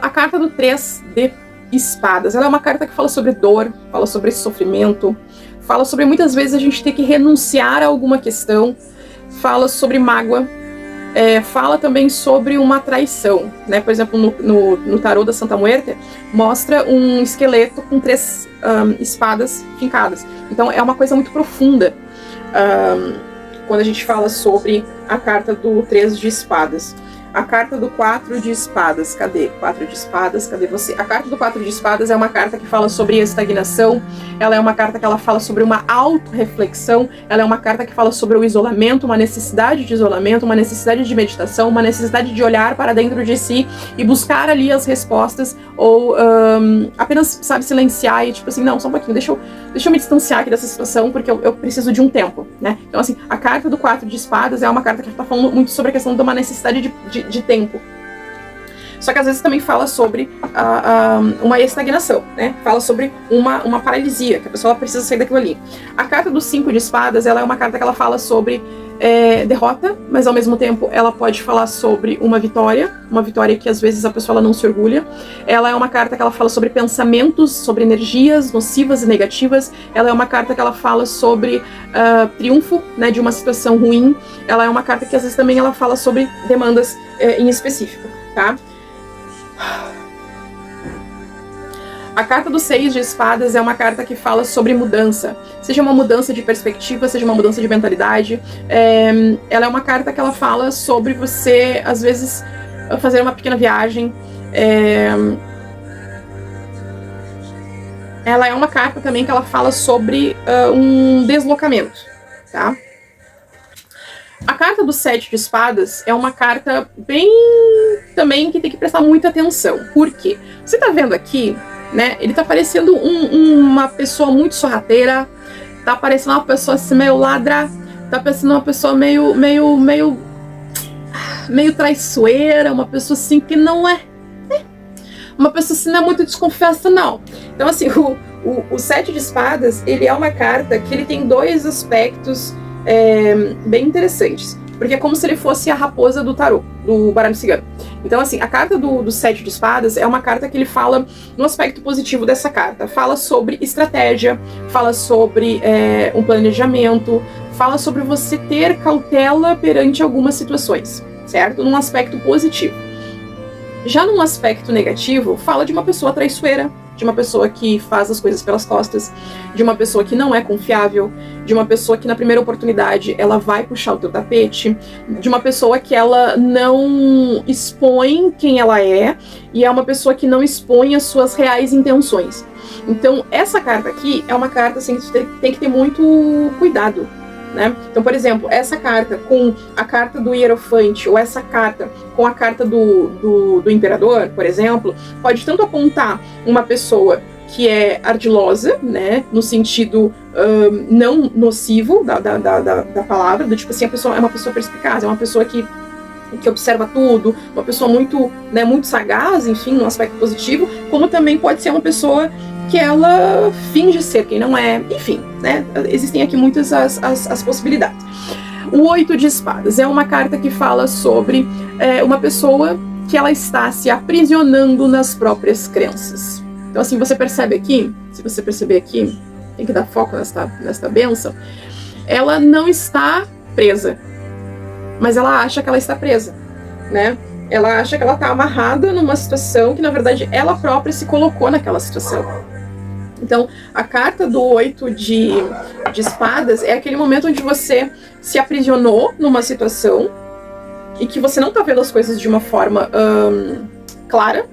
A carta do 3 de espadas, ela é uma carta que fala sobre dor, fala sobre sofrimento, fala sobre muitas vezes a gente ter que renunciar a alguma questão, fala sobre mágoa, fala também sobre uma traição, né? Por exemplo, no tarô da Santa Muerte, mostra um esqueleto com 3 espadas fincadas. Então é uma coisa muito profunda quando a gente fala sobre a carta do 3 de espadas. A carta do 4 de espadas, cadê? 4 de espadas, cadê você? A carta do 4 de espadas é uma carta que fala sobre estagnação, ela é uma carta que ela fala sobre uma autorreflexão, ela é uma carta que fala sobre o isolamento, uma necessidade de isolamento, uma necessidade de meditação, uma necessidade de olhar para dentro de si e buscar ali as respostas, ou apenas, sabe, silenciar e tipo assim, não, só um pouquinho, deixa eu me distanciar aqui dessa situação, porque eu preciso de um tempo, né? Então assim, a carta do 4 de espadas é uma carta que está falando muito sobre a questão de uma necessidade de tempo. Só que às vezes também fala sobre uma estagnação, né? Fala sobre uma paralisia, que a pessoa precisa sair daquilo ali. A carta do 5 de espadas, ela é uma carta que ela fala sobre derrota, mas ao mesmo tempo ela pode falar sobre uma vitória que às vezes a pessoa ela não se orgulha. Ela é uma carta que ela fala sobre pensamentos, sobre energias nocivas e negativas. Ela é uma carta que ela fala sobre triunfo, né, de uma situação ruim. Ela é uma carta que às vezes também ela fala sobre demandas em específico, tá? A carta do 6 de espadas é uma carta que fala sobre mudança, seja uma mudança de perspectiva, seja uma mudança de mentalidade. Ela é uma carta que ela fala sobre você, às vezes, fazer uma pequena viagem. Ela é uma carta também que ela fala sobre um deslocamento, tá? A carta do 7 de espadas é uma carta bem também que tem que prestar muita atenção. Por quê? Você tá vendo aqui, né? Ele tá parecendo uma pessoa muito sorrateira, tá parecendo uma pessoa assim meio ladra, tá parecendo uma pessoa meio traiçoeira, uma pessoa assim que não é, uma pessoa assim não é muito desconfiança não. Então assim, o 7 de espadas, ele é uma carta que ele tem 2 aspectos bem interessantes, porque é como se ele fosse a raposa do tarô, do baralho cigano. Então assim, a carta do 7 de espadas é uma carta que ele fala no aspecto positivo dessa carta, fala sobre estratégia, fala sobre um planejamento, fala sobre você ter cautela perante algumas situações, certo? Num aspecto positivo. Já num aspecto negativo, fala de uma pessoa traiçoeira, de uma pessoa que faz as coisas pelas costas, de uma pessoa que não é confiável, de uma pessoa que na primeira oportunidade ela vai puxar o teu tapete, de uma pessoa que ela não expõe quem ela é e é uma pessoa que não expõe as suas reais intenções. Então essa carta aqui é uma carta assim, que você tem que ter muito cuidado, né? Então, por exemplo, essa carta com a carta do Hierofante ou essa carta com a carta do Imperador, por exemplo, pode tanto apontar uma pessoa que é ardilosa, né, no sentido não nocivo da palavra, do tipo assim, a pessoa é uma pessoa perspicaz, é uma pessoa que observa tudo, uma pessoa muito, né, muito sagaz, enfim, no aspecto positivo, como também pode ser uma pessoa que ela finge ser quem não é, enfim, né? Existem aqui muitas as possibilidades. O 8 de espadas é uma carta que fala sobre uma pessoa que ela está se aprisionando nas próprias crenças. Então, assim, você percebe aqui, se você perceber aqui, tem que dar foco nesta bênção, ela não está presa, mas ela acha que ela está presa, né? Ela acha que ela está amarrada numa situação que, na verdade, ela própria se colocou naquela situação. Então, a carta do 8 de espadas é aquele momento onde você se aprisionou numa situação e que você não está vendo as coisas de uma forma clara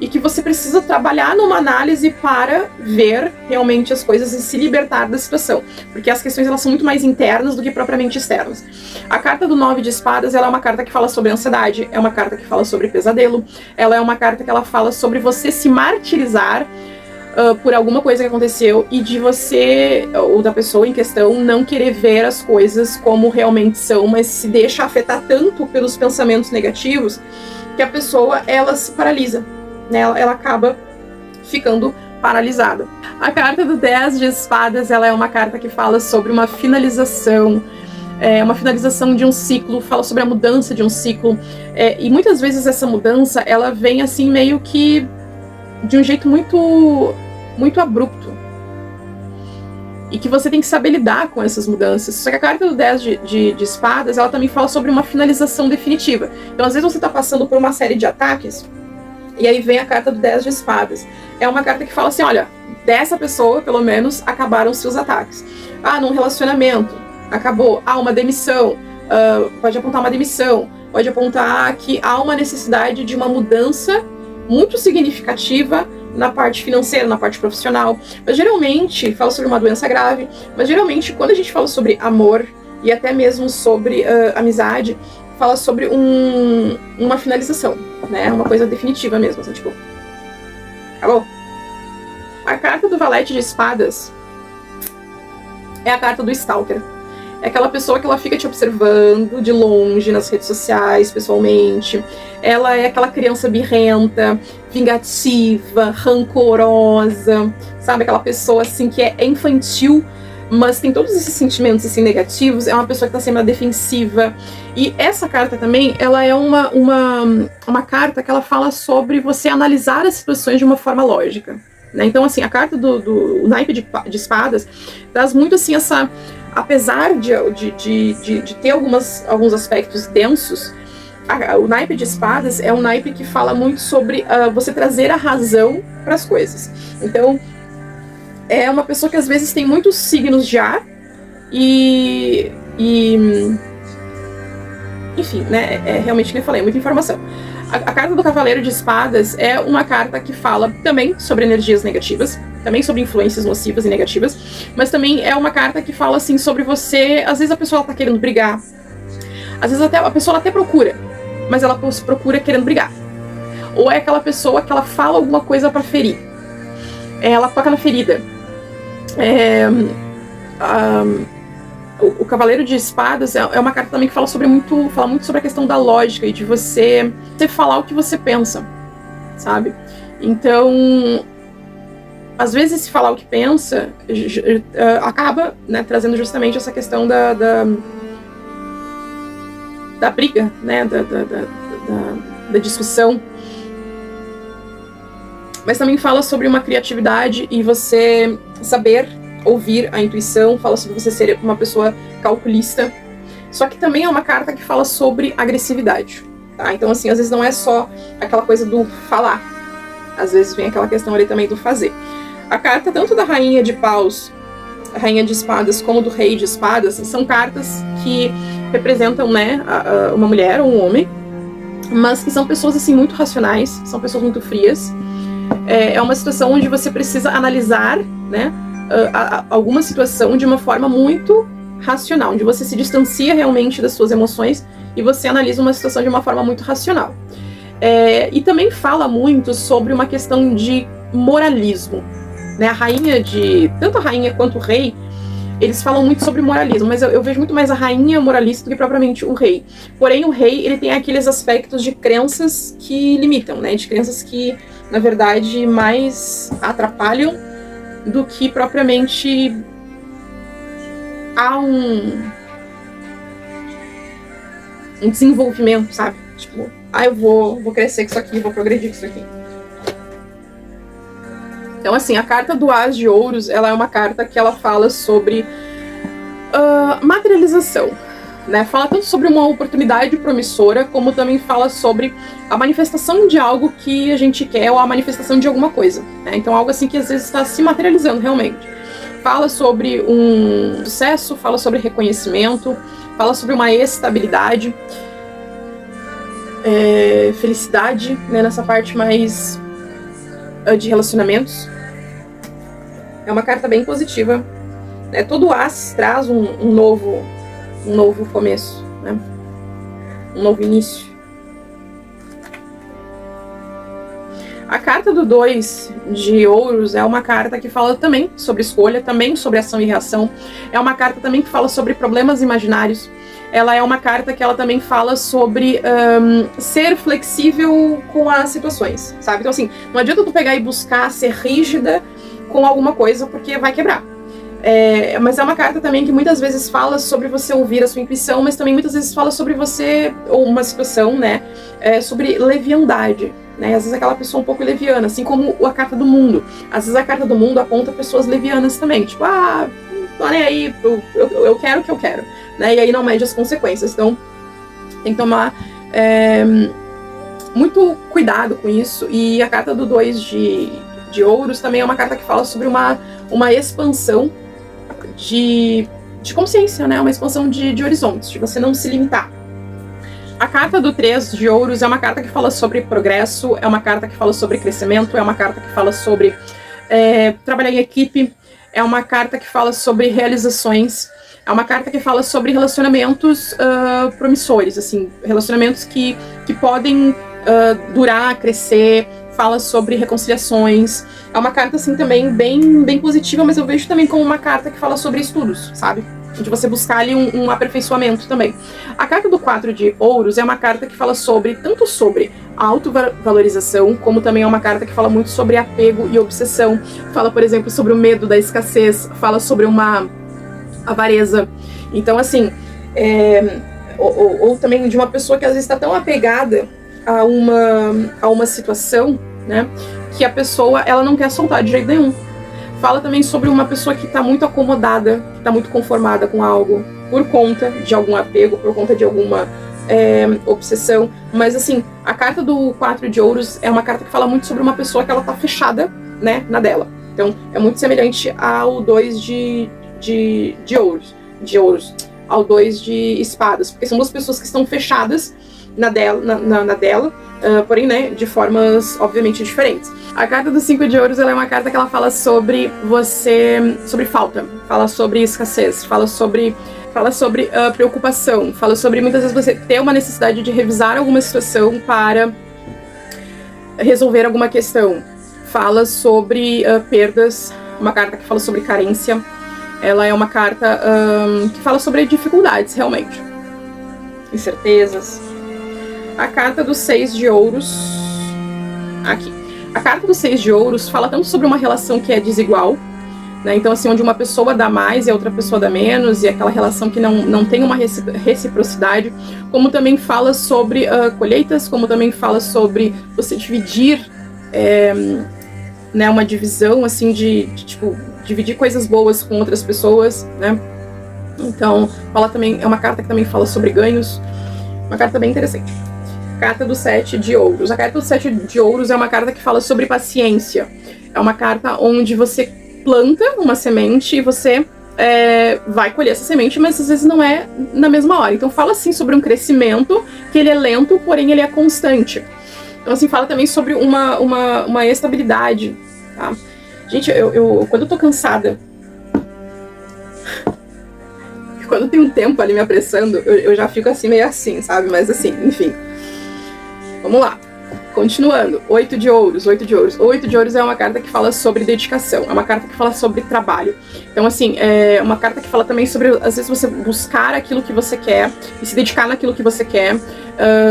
e que você precisa trabalhar numa análise para ver realmente as coisas e se libertar da situação. Porque as questões elas são muito mais internas do que propriamente externas. A carta do 9 de espadas ela é uma carta que fala sobre ansiedade, é uma carta que fala sobre pesadelo, ela é uma carta que ela fala sobre você se martirizar por alguma coisa que aconteceu e de você, ou da pessoa em questão, não querer ver as coisas como realmente são, mas se deixa afetar tanto pelos pensamentos negativos que a pessoa, ela se paralisa, né? Ela acaba ficando paralisada. A carta do 10 de espadas, ela é uma carta que fala sobre uma finalização, uma finalização de um ciclo, fala sobre a mudança de um ciclo, e muitas vezes essa mudança, ela vem assim meio que de um jeito muito abrupto. E que você tem que saber lidar com essas mudanças. Só que a carta do 10 de espadas, ela também fala sobre uma finalização definitiva. Então, às vezes você está passando por uma série de ataques, e aí vem a carta do 10 de espadas. É uma carta que fala assim, olha, dessa pessoa, pelo menos, acabaram-se os ataques. Ah, num relacionamento, acabou. Ah, uma demissão. Pode apontar uma demissão. Pode apontar que há uma necessidade de uma mudança muito significativa na parte financeira, na parte profissional. Mas geralmente, fala sobre uma doença grave, mas geralmente quando a gente fala sobre amor e até mesmo sobre amizade, fala sobre uma finalização, né? Uma coisa definitiva mesmo, assim, tipo, acabou. A carta do valete de espadas é a carta do stalker. É aquela pessoa que ela fica te observando de longe, nas redes sociais, pessoalmente. Ela é aquela criança birrenta, vingativa, rancorosa, sabe? Aquela pessoa, assim, que é infantil, mas tem todos esses sentimentos, assim, negativos. É uma pessoa que tá sempre na defensiva. E essa carta também, ela é uma carta que ela fala sobre você analisar as situações de uma forma lógica, né? Então, assim, a carta do naipe de espadas traz muito, assim, essa... Apesar de ter alguns aspectos densos, o naipe de espadas é um naipe que fala muito sobre você trazer a razão para as coisas. Então, é uma pessoa que às vezes tem muitos signos de ar e enfim, né? Realmente, como eu falei, muita informação. A carta do Cavaleiro de Espadas é uma carta que fala também sobre energias negativas, também sobre influências nocivas e negativas, mas também é uma carta que fala assim sobre você, às vezes a pessoa tá querendo brigar, às vezes até a pessoa até procura, mas ela procura querendo brigar. Ou é aquela pessoa que ela fala alguma coisa pra ferir, ela toca na ferida. O Cavaleiro de Espadas é uma carta também que fala muito sobre a questão da lógica e de você falar o que você pensa, sabe? Então, às vezes, se falar o que pensa acaba, né, trazendo justamente essa questão da briga, né, da discussão. Mas também fala sobre uma criatividade e você saber ouvir a intuição, fala sobre você ser uma pessoa calculista. Só que também é uma carta que fala sobre agressividade, tá? Então, assim, às vezes não é só aquela coisa do falar. Às vezes vem aquela questão ali também do fazer. A carta tanto da Rainha de Paus, a Rainha de Espadas, como do Rei de Espadas, são cartas que representam, né, uma mulher ou um homem, mas que são pessoas, assim, muito racionais, são pessoas muito frias. É uma situação onde você precisa analisar, né, alguma situação de uma forma muito racional, onde você se distancia realmente das suas emoções e você analisa uma situação de uma forma muito racional. E também fala muito sobre uma questão de moralismo, né? Tanto a rainha quanto o rei, eles falam muito sobre moralismo, mas eu vejo muito mais a rainha moralista do que propriamente o rei. Porém, o rei, ele tem aqueles aspectos de crenças que limitam, né? De crenças que, na verdade, mais atrapalham do que propriamente há um desenvolvimento, sabe? Tipo, eu vou crescer com isso aqui, vou progredir com isso aqui. Então, assim, a carta do As de Ouros, ela é uma carta que ela fala sobre materialização, né? Fala tanto sobre uma oportunidade promissora, como também fala sobre a manifestação de algo que a gente quer, ou a manifestação de alguma coisa, né? Então, algo assim que às vezes está se materializando realmente. Fala sobre um sucesso, fala sobre reconhecimento, fala sobre uma estabilidade, felicidade, né? Nessa parte mais de relacionamentos. É uma carta bem positiva, né? Todo As traz um novo começo, né? Um novo início. A carta do 2 de Ouros é uma carta que fala também sobre escolha, também sobre ação e reação. É uma carta também que fala sobre problemas imaginários. Ela é uma carta que ela também fala sobre ser flexível com as situações, sabe? Então, assim, não adianta tu pegar e buscar ser rígida com alguma coisa, porque vai quebrar. Mas é uma carta também que muitas vezes fala sobre você ouvir a sua intuição, mas também muitas vezes fala sobre você, ou uma situação, né? Sobre leviandade, né? Às vezes aquela pessoa um pouco leviana, assim como a carta do mundo. Às vezes a carta do mundo aponta pessoas levianas também, tipo, não tô nem aí, eu quero o que eu quero, né? E aí não mede as consequências. Então tem que tomar muito cuidado com isso. E a carta do 2 de Ouros também é uma carta que fala sobre uma expansão de consciência, né? Uma expansão de horizontes, de você não se limitar. A carta do 3 de Ouros é uma carta que fala sobre progresso, é uma carta que fala sobre crescimento, é uma carta que fala sobre trabalhar em equipe, é uma carta que fala sobre realizações, é uma carta que fala sobre relacionamentos promissores, assim, relacionamentos que podem durar, crescer. Fala sobre reconciliações. É uma carta, assim, também bem positiva, mas eu vejo também como uma carta que fala sobre estudos, sabe? De você buscar ali um aperfeiçoamento também. A carta do 4 de Ouros é uma carta que fala tanto sobre autovalorização, como também é uma carta que fala muito sobre apego e obsessão. Fala, por exemplo, sobre o medo da escassez, fala sobre uma avareza. Então, assim, ou também de uma pessoa que às vezes está tão apegada a uma situação, né, que a pessoa ela não quer soltar de jeito nenhum. Fala também sobre uma pessoa que está muito acomodada, que está muito conformada com algo, por conta de algum apego, por conta de alguma obsessão. Mas, assim, a carta do 4 de Ouros é uma carta que fala muito sobre uma pessoa que ela está fechada, né, na dela. Então, é muito semelhante ao 2 de ouros, ao 2 de espadas, porque são duas pessoas que estão fechadas na dela, porém, né, de formas obviamente diferentes. A carta do 5 de Ouros ela é uma carta que ela fala sobre sobre falta, fala sobre escassez, fala sobre preocupação, fala sobre muitas vezes você ter uma necessidade de revisar alguma situação para resolver alguma questão. Fala sobre perdas, uma carta que fala sobre carência. Ela é uma carta que fala sobre dificuldades, realmente, incertezas. A carta do 6 de Ouros, aqui. A carta do 6 de Ouros fala tanto sobre uma relação que é desigual, né? Então, assim, onde uma pessoa dá mais e a outra pessoa dá menos, e aquela relação que não tem uma reciprocidade, como também fala sobre colheitas, como também fala sobre você dividir, né, uma divisão, assim, tipo, dividir coisas boas com outras pessoas, né? Então, é uma carta que também fala sobre ganhos, uma carta bem interessante. Carta do 7 de Ouros. A carta do 7 de Ouros é uma carta que fala sobre paciência. É uma carta onde você planta uma semente e você vai colher essa semente, mas às vezes não é na mesma hora. Então fala assim sobre um crescimento que ele é lento, porém ele é constante. Então, assim, fala também sobre uma estabilidade, tá? Gente, quando eu tô cansada, quando tem um tempo ali me apressando, eu já fico assim, meio assim, sabe? Mas assim, enfim. Vamos lá. Continuando. 8 de Ouros. 8 de Ouros é uma carta que fala sobre dedicação. É uma carta que fala sobre trabalho. Então, assim, é uma carta que fala também sobre, às vezes, você buscar aquilo que você quer e se dedicar naquilo que você quer.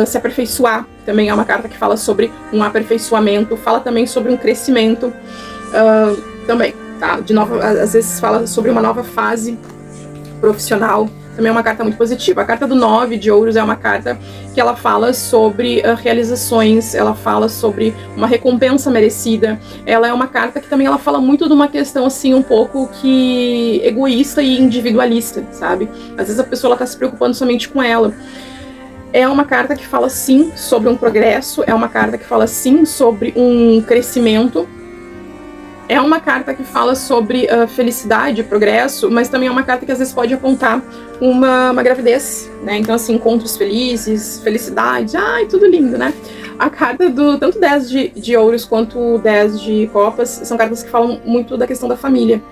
Se aperfeiçoar. Também é uma carta que fala sobre um aperfeiçoamento. Fala também sobre um crescimento. Também. tá? De novo, às vezes fala sobre uma nova fase profissional, também é uma carta muito positiva. A carta do 9 de ouros é uma carta que ela fala sobre realizações, ela fala sobre uma recompensa merecida. Ela é uma carta que também ela fala muito de uma questão assim um pouco que egoísta e individualista, sabe? Às vezes a pessoa ela tá se preocupando somente com ela. É uma carta que fala sim sobre um progresso, é uma carta que fala sim sobre um crescimento. É uma carta que fala sobre felicidade, progresso, mas também é uma carta que às vezes pode apontar uma gravidez, né? Então, assim, encontros felizes, felicidade, ai, tudo lindo, né? A carta do tanto 10 de ouros quanto o 10 de copas são cartas que falam muito da questão da família.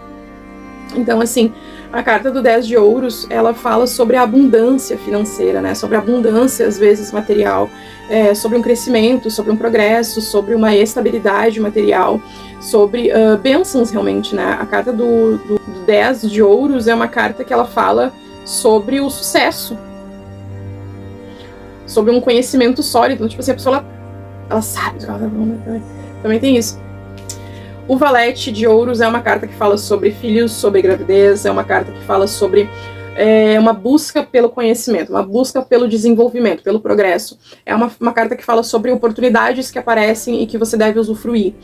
Então, assim, a carta do 10 de ouros, ela fala sobre a abundância financeira, né? Sobre a abundância, às vezes, material, sobre um crescimento, sobre um progresso, sobre uma estabilidade material, sobre bênçãos, realmente, né? A carta do 10 de ouros é uma carta que ela fala sobre o sucesso, sobre um conhecimento sólido. Tipo assim, a pessoa, ela sabe, também tem isso. O valete de ouros é uma carta que fala sobre filhos, sobre gravidez, é uma carta que fala sobre uma busca pelo conhecimento, uma busca pelo desenvolvimento, pelo progresso. É uma carta que fala sobre oportunidades que aparecem e que você deve usufruir.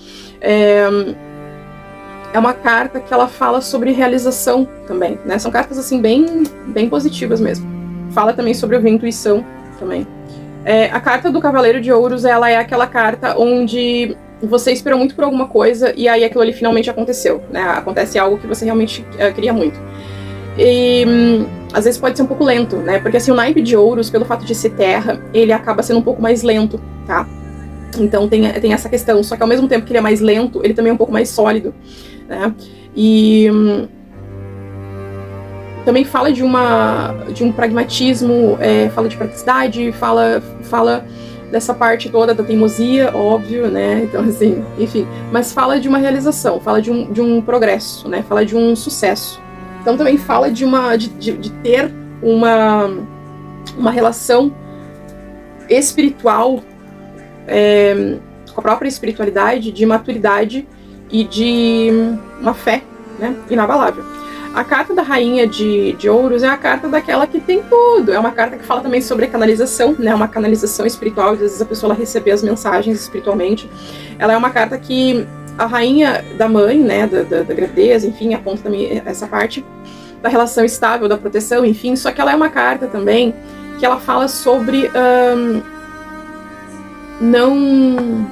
É uma carta que ela fala sobre realização também, né? São cartas assim bem positivas mesmo. Fala também sobre a intuição também. A carta do Cavaleiro de Ouros, ela é aquela carta onde você esperou muito por alguma coisa e aí aquilo ali finalmente aconteceu, né? Acontece algo que você realmente queria muito. E às vezes pode ser um pouco lento, né? Porque assim, o naipe de ouros, pelo fato de ser terra, ele acaba sendo um pouco mais lento, tá? Então tem essa questão, só que ao mesmo tempo que ele é mais lento, ele também é um pouco mais sólido, né? E também fala de um pragmatismo, fala de praticidade, fala dessa parte toda da teimosia, óbvio, né? Então, assim, enfim. Mas fala de uma realização, fala de um progresso, né? Fala de um sucesso. Então, também fala de ter uma relação espiritual com a própria espiritualidade, de maturidade e de uma fé, né? Inabalável. A carta da Rainha de Ouros é a carta daquela que tem tudo. É uma carta que fala também sobre canalização, né? Uma canalização espiritual. Às vezes a pessoa ela recebe as mensagens espiritualmente. Ela é uma carta que a rainha da mãe, né? Da gravidez, enfim, aponta também essa parte da relação estável, da proteção, enfim. Só que ela é uma carta também que ela fala sobre não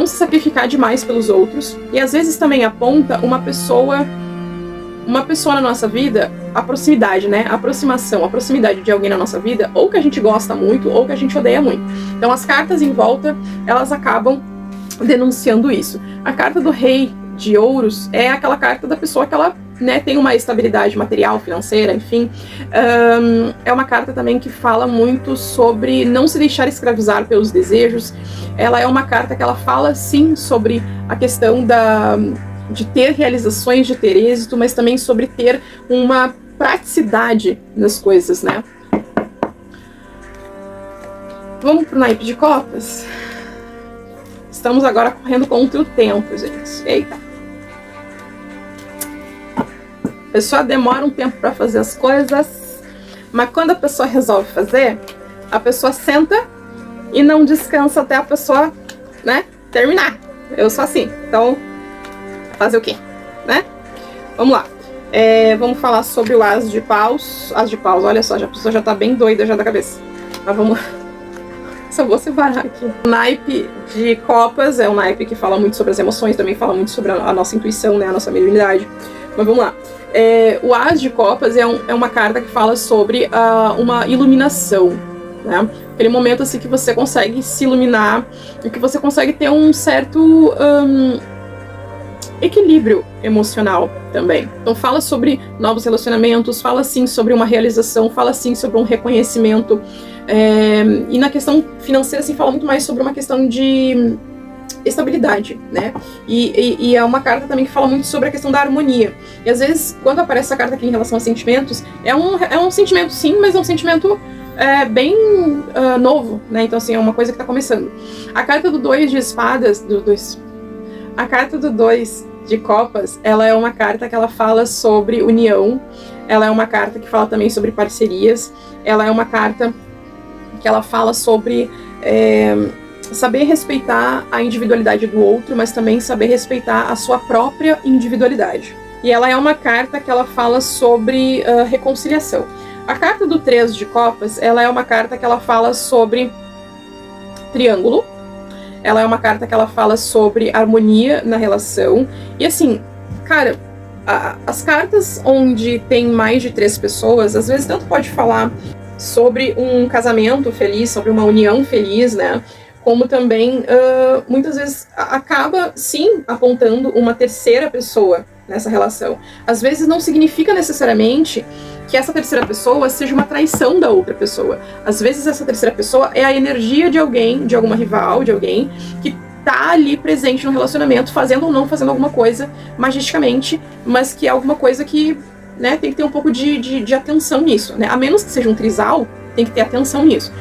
se sacrificar demais pelos outros. E às vezes também aponta uma pessoa na nossa vida, a proximidade, né? A proximidade de alguém na nossa vida, ou que a gente gosta muito, ou que a gente odeia muito. Então as cartas em volta, elas acabam denunciando isso. A carta do Rei de Ouros é aquela carta da pessoa que ela, né, tem uma estabilidade material, financeira, enfim. É uma carta também que fala muito sobre não se deixar escravizar pelos desejos. Ela é uma carta que ela fala, sim, sobre a questão de ter realizações, de ter êxito, mas também sobre ter uma praticidade nas coisas, né? Vamos pro naipe de copas? Estamos agora correndo contra o tempo, gente. Eita! A pessoa demora um tempo para fazer as coisas, mas quando a pessoa resolve fazer, a pessoa senta e não descansa até a pessoa, né, terminar. Eu sou assim, então fazer o quê, né? Vamos lá. Vamos falar sobre o As de Paus. As de Paus, olha só, a pessoa já tá bem doida já da cabeça. Mas vamos lá. Só vou separar aqui. O naipe de copas é um naipe que fala muito sobre as emoções, também fala muito sobre a nossa intuição, né, a nossa mediunidade. Mas vamos lá. O As de Copas é uma carta que fala sobre uma iluminação, né? Aquele momento assim que você consegue se iluminar e que você consegue ter um certo equilíbrio emocional também. Então fala sobre novos relacionamentos, fala sim sobre uma realização, fala sim sobre um reconhecimento. E na questão financeira, assim, fala muito mais sobre uma questão de estabilidade, né? E é uma carta também que fala muito sobre a questão da harmonia. E às vezes, quando aparece essa carta aqui em relação a sentimentos, é um sentimento sim, mas é um sentimento bem novo, né? Então assim, é uma coisa que tá começando. A carta do 2 de espadas, a carta do 2 de copas, ela é uma carta que ela fala sobre união, ela é uma carta que fala também sobre parcerias, ela é uma carta que ela fala sobre saber respeitar a individualidade do outro, mas também saber respeitar a sua própria individualidade. E ela é uma carta que ela fala sobre reconciliação. A carta do 3 de copas, ela é uma carta que ela fala sobre triângulo, ela é uma carta que ela fala sobre harmonia na relação. E assim, cara, as cartas onde tem mais de 3 pessoas, às vezes tanto pode falar sobre um casamento feliz, sobre uma união feliz, né? Como também, muitas vezes, acaba, sim, apontando uma terceira pessoa nessa relação. Às vezes não significa necessariamente que essa terceira pessoa seja uma traição da outra pessoa. Às vezes essa terceira pessoa é a energia de alguém, de alguma rival, de alguém que tá ali presente no relacionamento, fazendo ou não fazendo alguma coisa magisticamente, mas que é alguma coisa que, né, tem que ter um pouco de atenção nisso, né? A menos que seja um trisal, tem que ter atenção nisso.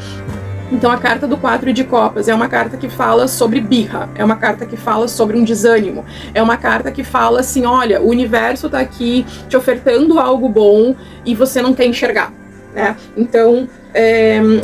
Então a carta do 4 de copas é uma carta que fala sobre birra, é uma carta que fala sobre um desânimo, é uma carta que fala assim, olha, o universo tá aqui te ofertando algo bom e você não quer enxergar, né? Então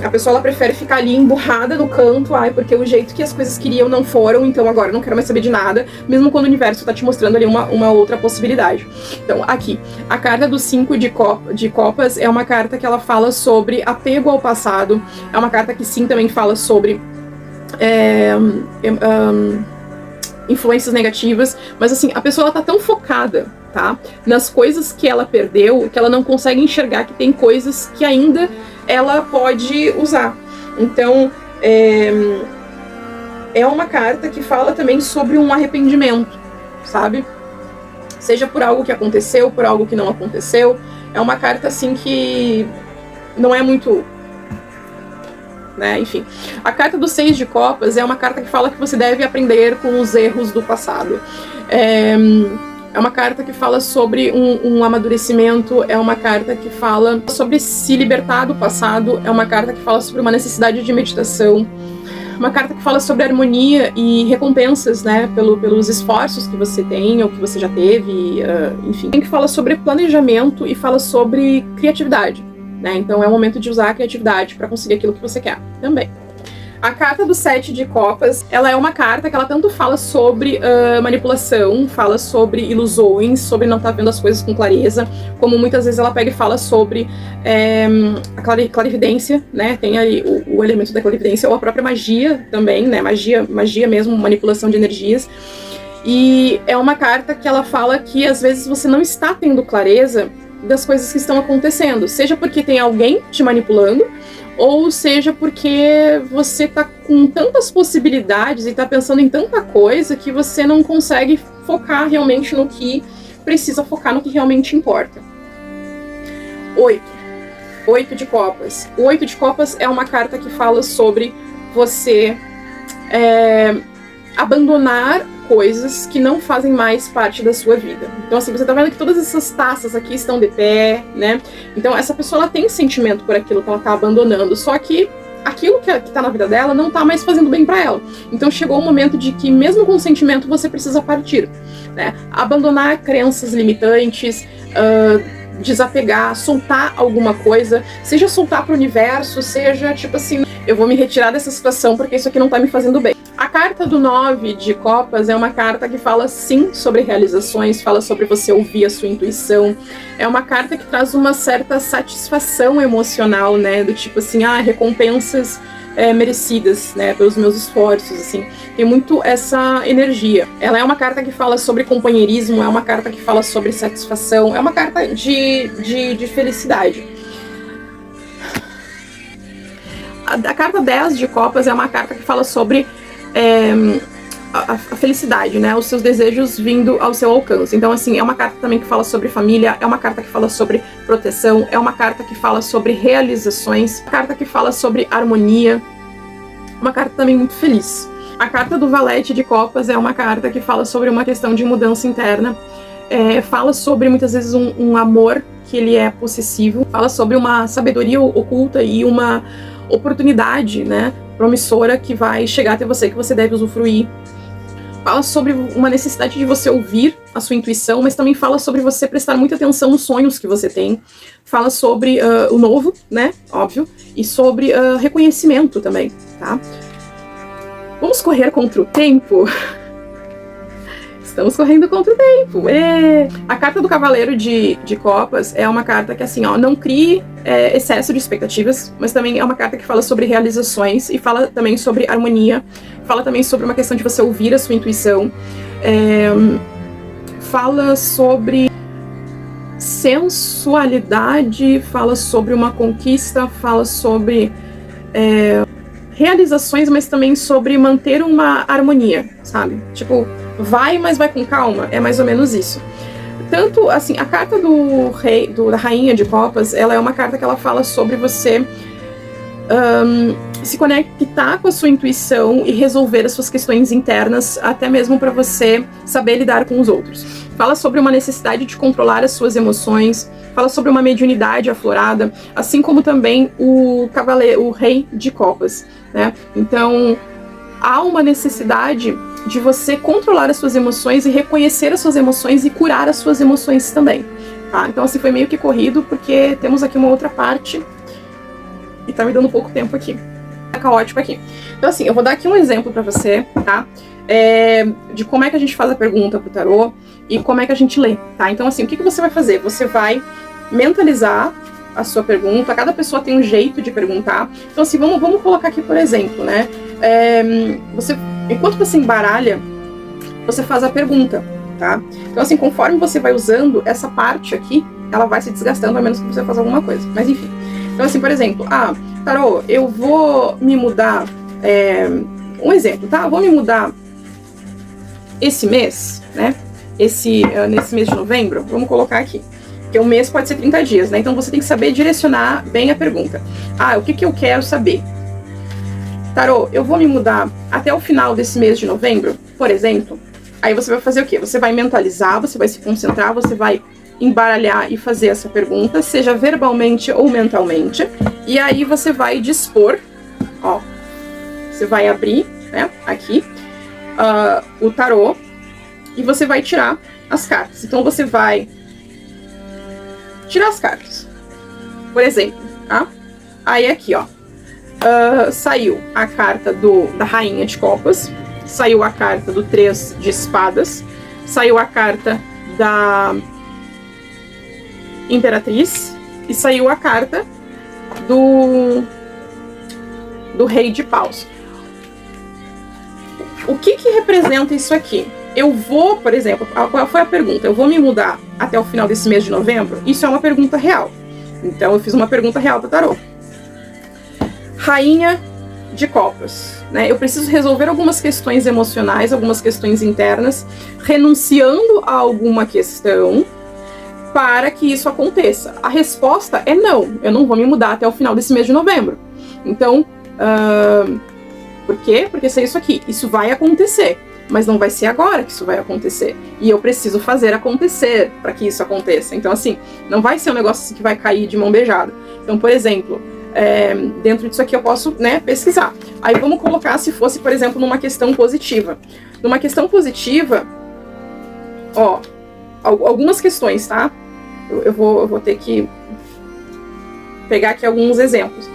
a pessoa ela prefere ficar ali emburrada no canto, porque o jeito que as coisas queriam não foram, então agora eu não quero mais saber de nada, mesmo quando o universo tá te mostrando ali uma outra possibilidade. Então aqui, a carta do 5 de copas é uma carta que ela fala sobre apego ao passado, é uma carta que sim também fala sobre influências negativas, mas assim, a pessoa ela tá tão focada, tá, nas coisas que ela perdeu, que ela não consegue enxergar que tem coisas que ainda ela pode usar. Então, é uma carta que fala também sobre um arrependimento, sabe? Seja por algo que aconteceu, por algo que não aconteceu. É uma carta, assim, que não é muito, né? Enfim. A carta do 6 de copas é uma carta que fala que você deve aprender com os erros do passado. É uma carta que fala sobre um amadurecimento, é uma carta que fala sobre se libertar do passado, é uma carta que fala sobre uma necessidade de meditação, uma carta que fala sobre harmonia e recompensas, né, pelos esforços que você tem ou que você já teve, enfim. Tem que fala sobre planejamento e fala sobre criatividade, né, então é o momento de usar a criatividade para conseguir aquilo que você quer também. A carta do 7 de copas, ela é uma carta que ela tanto fala sobre manipulação, fala sobre ilusões, sobre não estar vendo as coisas com clareza, como muitas vezes ela pega e fala sobre a clarividência, né? Tem aí o elemento da clarividência, ou a própria magia também, né? Magia mesmo, manipulação de energias. E é uma carta que ela fala que às vezes você não está tendo clareza das coisas que estão acontecendo, seja porque tem alguém te manipulando, ou seja porque você tá com tantas possibilidades e tá pensando em tanta coisa que você não consegue focar realmente no que precisa focar, no que realmente importa. 8 de copas. O 8 de copas é uma carta que fala sobre você abandonar coisas que não fazem mais parte da sua vida. Então assim, você tá vendo que todas essas taças aqui estão de pé, né? Então essa pessoa ela tem sentimento por aquilo que ela tá abandonando, só que aquilo que tá na vida dela não tá mais fazendo bem pra ela. Então chegou o momento de que mesmo com sentimento você precisa partir, né? Abandonar crenças limitantes, desapegar, soltar alguma coisa, seja soltar pro universo, seja tipo assim, eu vou me retirar dessa situação porque isso aqui não tá me fazendo bem. A carta do 9 de copas é uma carta que fala sim sobre realizações, fala sobre você ouvir a sua intuição. É uma carta que traz uma certa satisfação emocional, né? Do tipo assim, recompensas merecidas, né? Pelos meus esforços, assim. Tem muito essa energia. Ela é uma carta que fala sobre companheirismo, é uma carta que fala sobre satisfação, é uma carta de felicidade. A carta 10 de copas é uma carta que fala sobre a felicidade, né? Os seus desejos vindo ao seu alcance. Então, assim, é uma carta também que fala sobre família, é uma carta que fala sobre proteção, é uma carta que fala sobre realizações, uma carta que fala sobre harmonia, uma carta também muito feliz. A carta do valete de copas é uma carta que fala sobre uma questão de mudança interna, fala sobre, muitas vezes, um amor que ele é possessivo, fala sobre uma sabedoria oculta e uma oportunidade, né, promissora que vai chegar até você, que você deve usufruir. Fala sobre uma necessidade de você ouvir a sua intuição, mas também fala sobre você prestar muita atenção nos sonhos que você tem. Fala sobre o novo, né? Óbvio. E sobre reconhecimento também, tá? Vamos correr contra o tempo? Estamos correndo contra o tempo. A carta do Cavaleiro de Copas é uma carta que, assim, ó, não crie excesso de expectativas, mas também é uma carta que fala sobre realizações e fala também sobre harmonia, fala também sobre uma questão de você ouvir a sua intuição, fala sobre sensualidade, fala sobre uma conquista, fala sobre realizações, mas também sobre manter uma harmonia, sabe? Tipo, vai, mas vai com calma, é mais ou menos isso. Tanto, assim, a carta da Rainha de Copas, ela é uma carta que ela fala sobre você se conectar com a sua intuição e resolver as suas questões internas, até mesmo para você saber lidar com os outros. Fala sobre uma necessidade de controlar as suas emoções, fala sobre uma mediunidade aflorada, assim como também o Rei de Copas, né? Então, há uma necessidade de você controlar as suas emoções e reconhecer as suas emoções e curar as suas emoções também, tá? Então, assim, foi meio que corrido, porque temos aqui uma outra parte e tá me dando pouco tempo aqui. Tá caótico aqui. Então, assim, eu vou dar aqui um exemplo pra você, tá? De como é que a gente faz a pergunta pro tarô e como é que a gente lê, tá? Então, assim, o que você vai fazer? Você vai mentalizar a sua pergunta. Cada pessoa tem um jeito de perguntar. Então, assim, vamos colocar aqui, por exemplo, né? Enquanto você embaralha, você faz a pergunta, tá? Então, assim, conforme você vai usando essa parte aqui, ela vai se desgastando, a menos que você faça alguma coisa. Mas, enfim. Então, assim, por exemplo, tarô, eu vou me mudar... um exemplo, tá? Eu vou me mudar esse mês, né? Nesse mês de novembro, vamos colocar aqui. Porque o mês pode ser 30 dias, né? Então você tem que saber direcionar bem a pergunta. O que eu quero saber? Tarô, eu vou me mudar até o final desse mês de novembro, por exemplo. Aí você vai fazer o quê? Você vai mentalizar, você vai se concentrar, você vai embaralhar e fazer essa pergunta, seja verbalmente ou mentalmente. E aí você vai dispor, ó, você vai abrir, né, aqui, o tarô, e você vai tirar as cartas. Então você vai tirar as cartas, por exemplo, tá? Aí aqui, ó, saiu a carta da Rainha de Copas, saiu a carta do 3 de Espadas, saiu a carta da Imperatriz e saiu a carta do Rei de Paus. O que representa isso aqui? Eu vou, por exemplo, qual foi a pergunta? Eu vou me mudar até o final desse mês de novembro? Isso é uma pergunta real. Então eu fiz uma pergunta real do tarô. Rainha de Copas, né? Eu preciso resolver algumas questões emocionais, algumas questões internas, renunciando a alguma questão para que isso aconteça. A resposta é não. Eu não vou me mudar até o final desse mês de novembro. Então, por quê? Porque se é isso aqui, isso vai acontecer. Mas não vai ser agora que isso vai acontecer. E eu preciso fazer acontecer para que isso aconteça. Então, assim, não vai ser um negócio assim que vai cair de mão beijada. Então, por exemplo, dentro disso aqui eu posso, né, pesquisar. Aí vamos colocar se fosse, por exemplo, numa questão positiva. Numa questão positiva, ó, algumas questões, tá? Eu vou ter que pegar aqui alguns exemplos.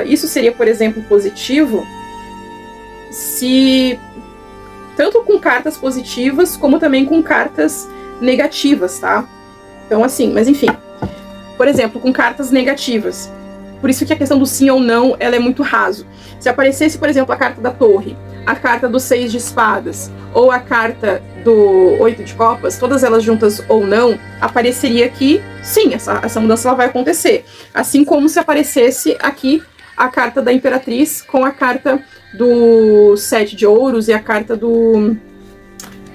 Isso seria, por exemplo, positivo se tanto com cartas positivas como também com cartas negativas, tá? Então, assim, mas enfim. Por exemplo, com cartas negativas. Por isso que a questão do sim ou não, ela é muito raso. Se aparecesse, por exemplo, a carta da Torre, a carta do 6 de Espadas, ou a carta do 8 de Copas, todas elas juntas ou não, apareceria aqui, sim, essa mudança ela vai acontecer. Assim como se aparecesse aqui a carta da Imperatriz com a carta do 7 de Ouros e a carta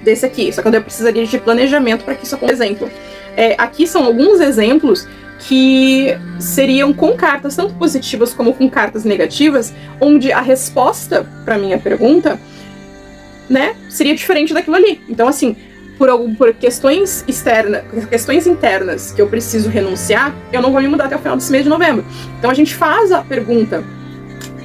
desse aqui. Só que eu precisaria de planejamento para que isso aconteça. Exemplo, aqui são alguns exemplos que seriam com cartas tanto positivas como com cartas negativas, onde a resposta para minha pergunta, né, seria diferente daquilo ali. Então, assim, por questões internas que eu preciso renunciar, eu não vou me mudar até o final desse mês de novembro. Então a gente faz a pergunta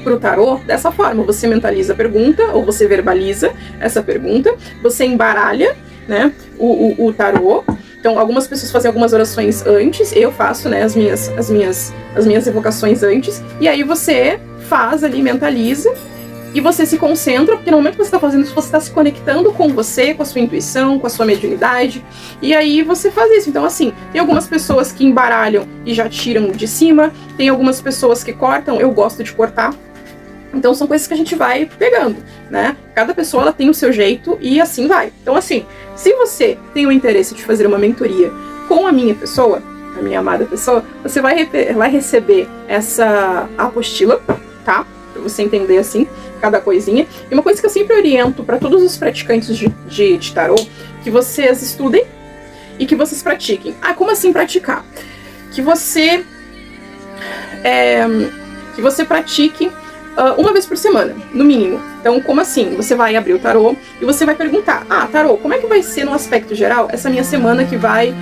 pro tarô dessa forma. Você mentaliza a pergunta, ou você verbaliza essa pergunta, você embaralha, né, o tarô. Então, algumas pessoas fazem algumas orações antes, eu faço, né, as minhas evocações antes, e aí você faz ali, mentaliza, e você se concentra, porque no momento que você está fazendo isso, você está se conectando com você, com a sua intuição, com a sua mediunidade, e aí você faz isso. Então, assim, tem algumas pessoas que embaralham e já tiram de cima, tem algumas pessoas que cortam, eu gosto de cortar. Então, são coisas que a gente vai pegando, né? Cada pessoa, ela tem o seu jeito e assim vai. Então, assim, se você tem o interesse de fazer uma mentoria com a minha pessoa, a minha amada pessoa, você vai receber essa apostila, tá? Pra você entender, assim, cada coisinha. E uma coisa que eu sempre oriento para todos os praticantes de tarô, que vocês estudem e que vocês pratiquem. Ah, como assim praticar? Que você pratique uma vez por semana, no mínimo. Então, como assim? Você vai abrir o tarô e você vai perguntar: ah, tarô, como é que vai ser no aspecto geral essa minha semana que vai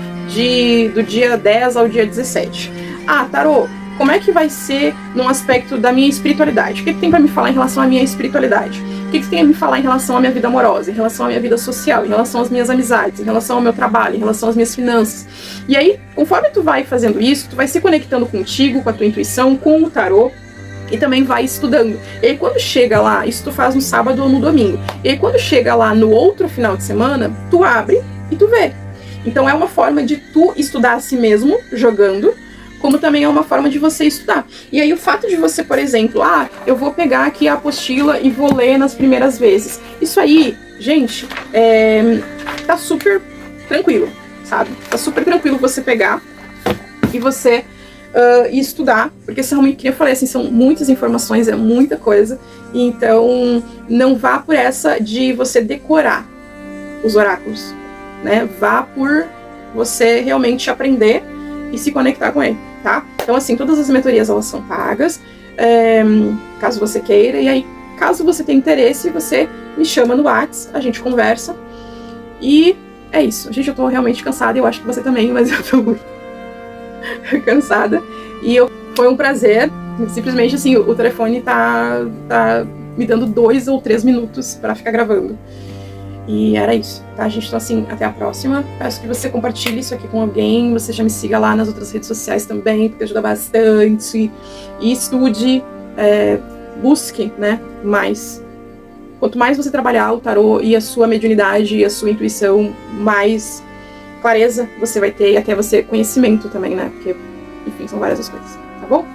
do dia 10 ao dia 17? Ah, tarô, como é que vai ser no aspecto da minha espiritualidade? O que tem pra me falar em relação à minha espiritualidade? O que tem a me falar em relação à minha vida amorosa, em relação à minha vida social, em relação às minhas amizades, em relação ao meu trabalho, em relação às minhas finanças? E aí, conforme tu vai fazendo isso, tu vai se conectando contigo, com a tua intuição, com o tarô, e também vai estudando. E aí quando chega lá, isso tu faz no sábado ou no domingo, e aí quando chega lá no outro final de semana, tu abre e tu vê. Então é uma forma de tu estudar a si mesmo, jogando, como também é uma forma de você estudar. E aí o fato de você, por exemplo, eu vou pegar aqui a apostila e vou ler nas primeiras vezes. Isso aí, gente, tá super tranquilo, sabe? Tá super tranquilo você pegar e você e estudar, porque realmente, como eu falei, assim, são muitas informações, é muita coisa, então não vá por essa de você decorar os oráculos, né? Vá por você realmente aprender e se conectar com ele, tá? Então, assim, todas as mentorias, elas são pagas, caso você queira, e aí, caso você tenha interesse, você me chama no WhatsApp, a gente conversa, e é isso. Gente, eu tô realmente cansada, eu acho que você também, mas eu tô muito cansada, e foi um prazer. Simplesmente assim, o telefone tá me dando 2 ou 3 minutos pra ficar gravando, e era isso, tá, gente? Então, assim, até a próxima. Peço que você compartilhe isso aqui com alguém, você já me siga lá nas outras redes sociais também, porque ajuda bastante, e estude, busque, né, mais. Quanto mais você trabalhar o tarô e a sua mediunidade e a sua intuição, mais clareza você vai ter, e até você conhecimento também, né? Porque, enfim, são várias as coisas, tá bom?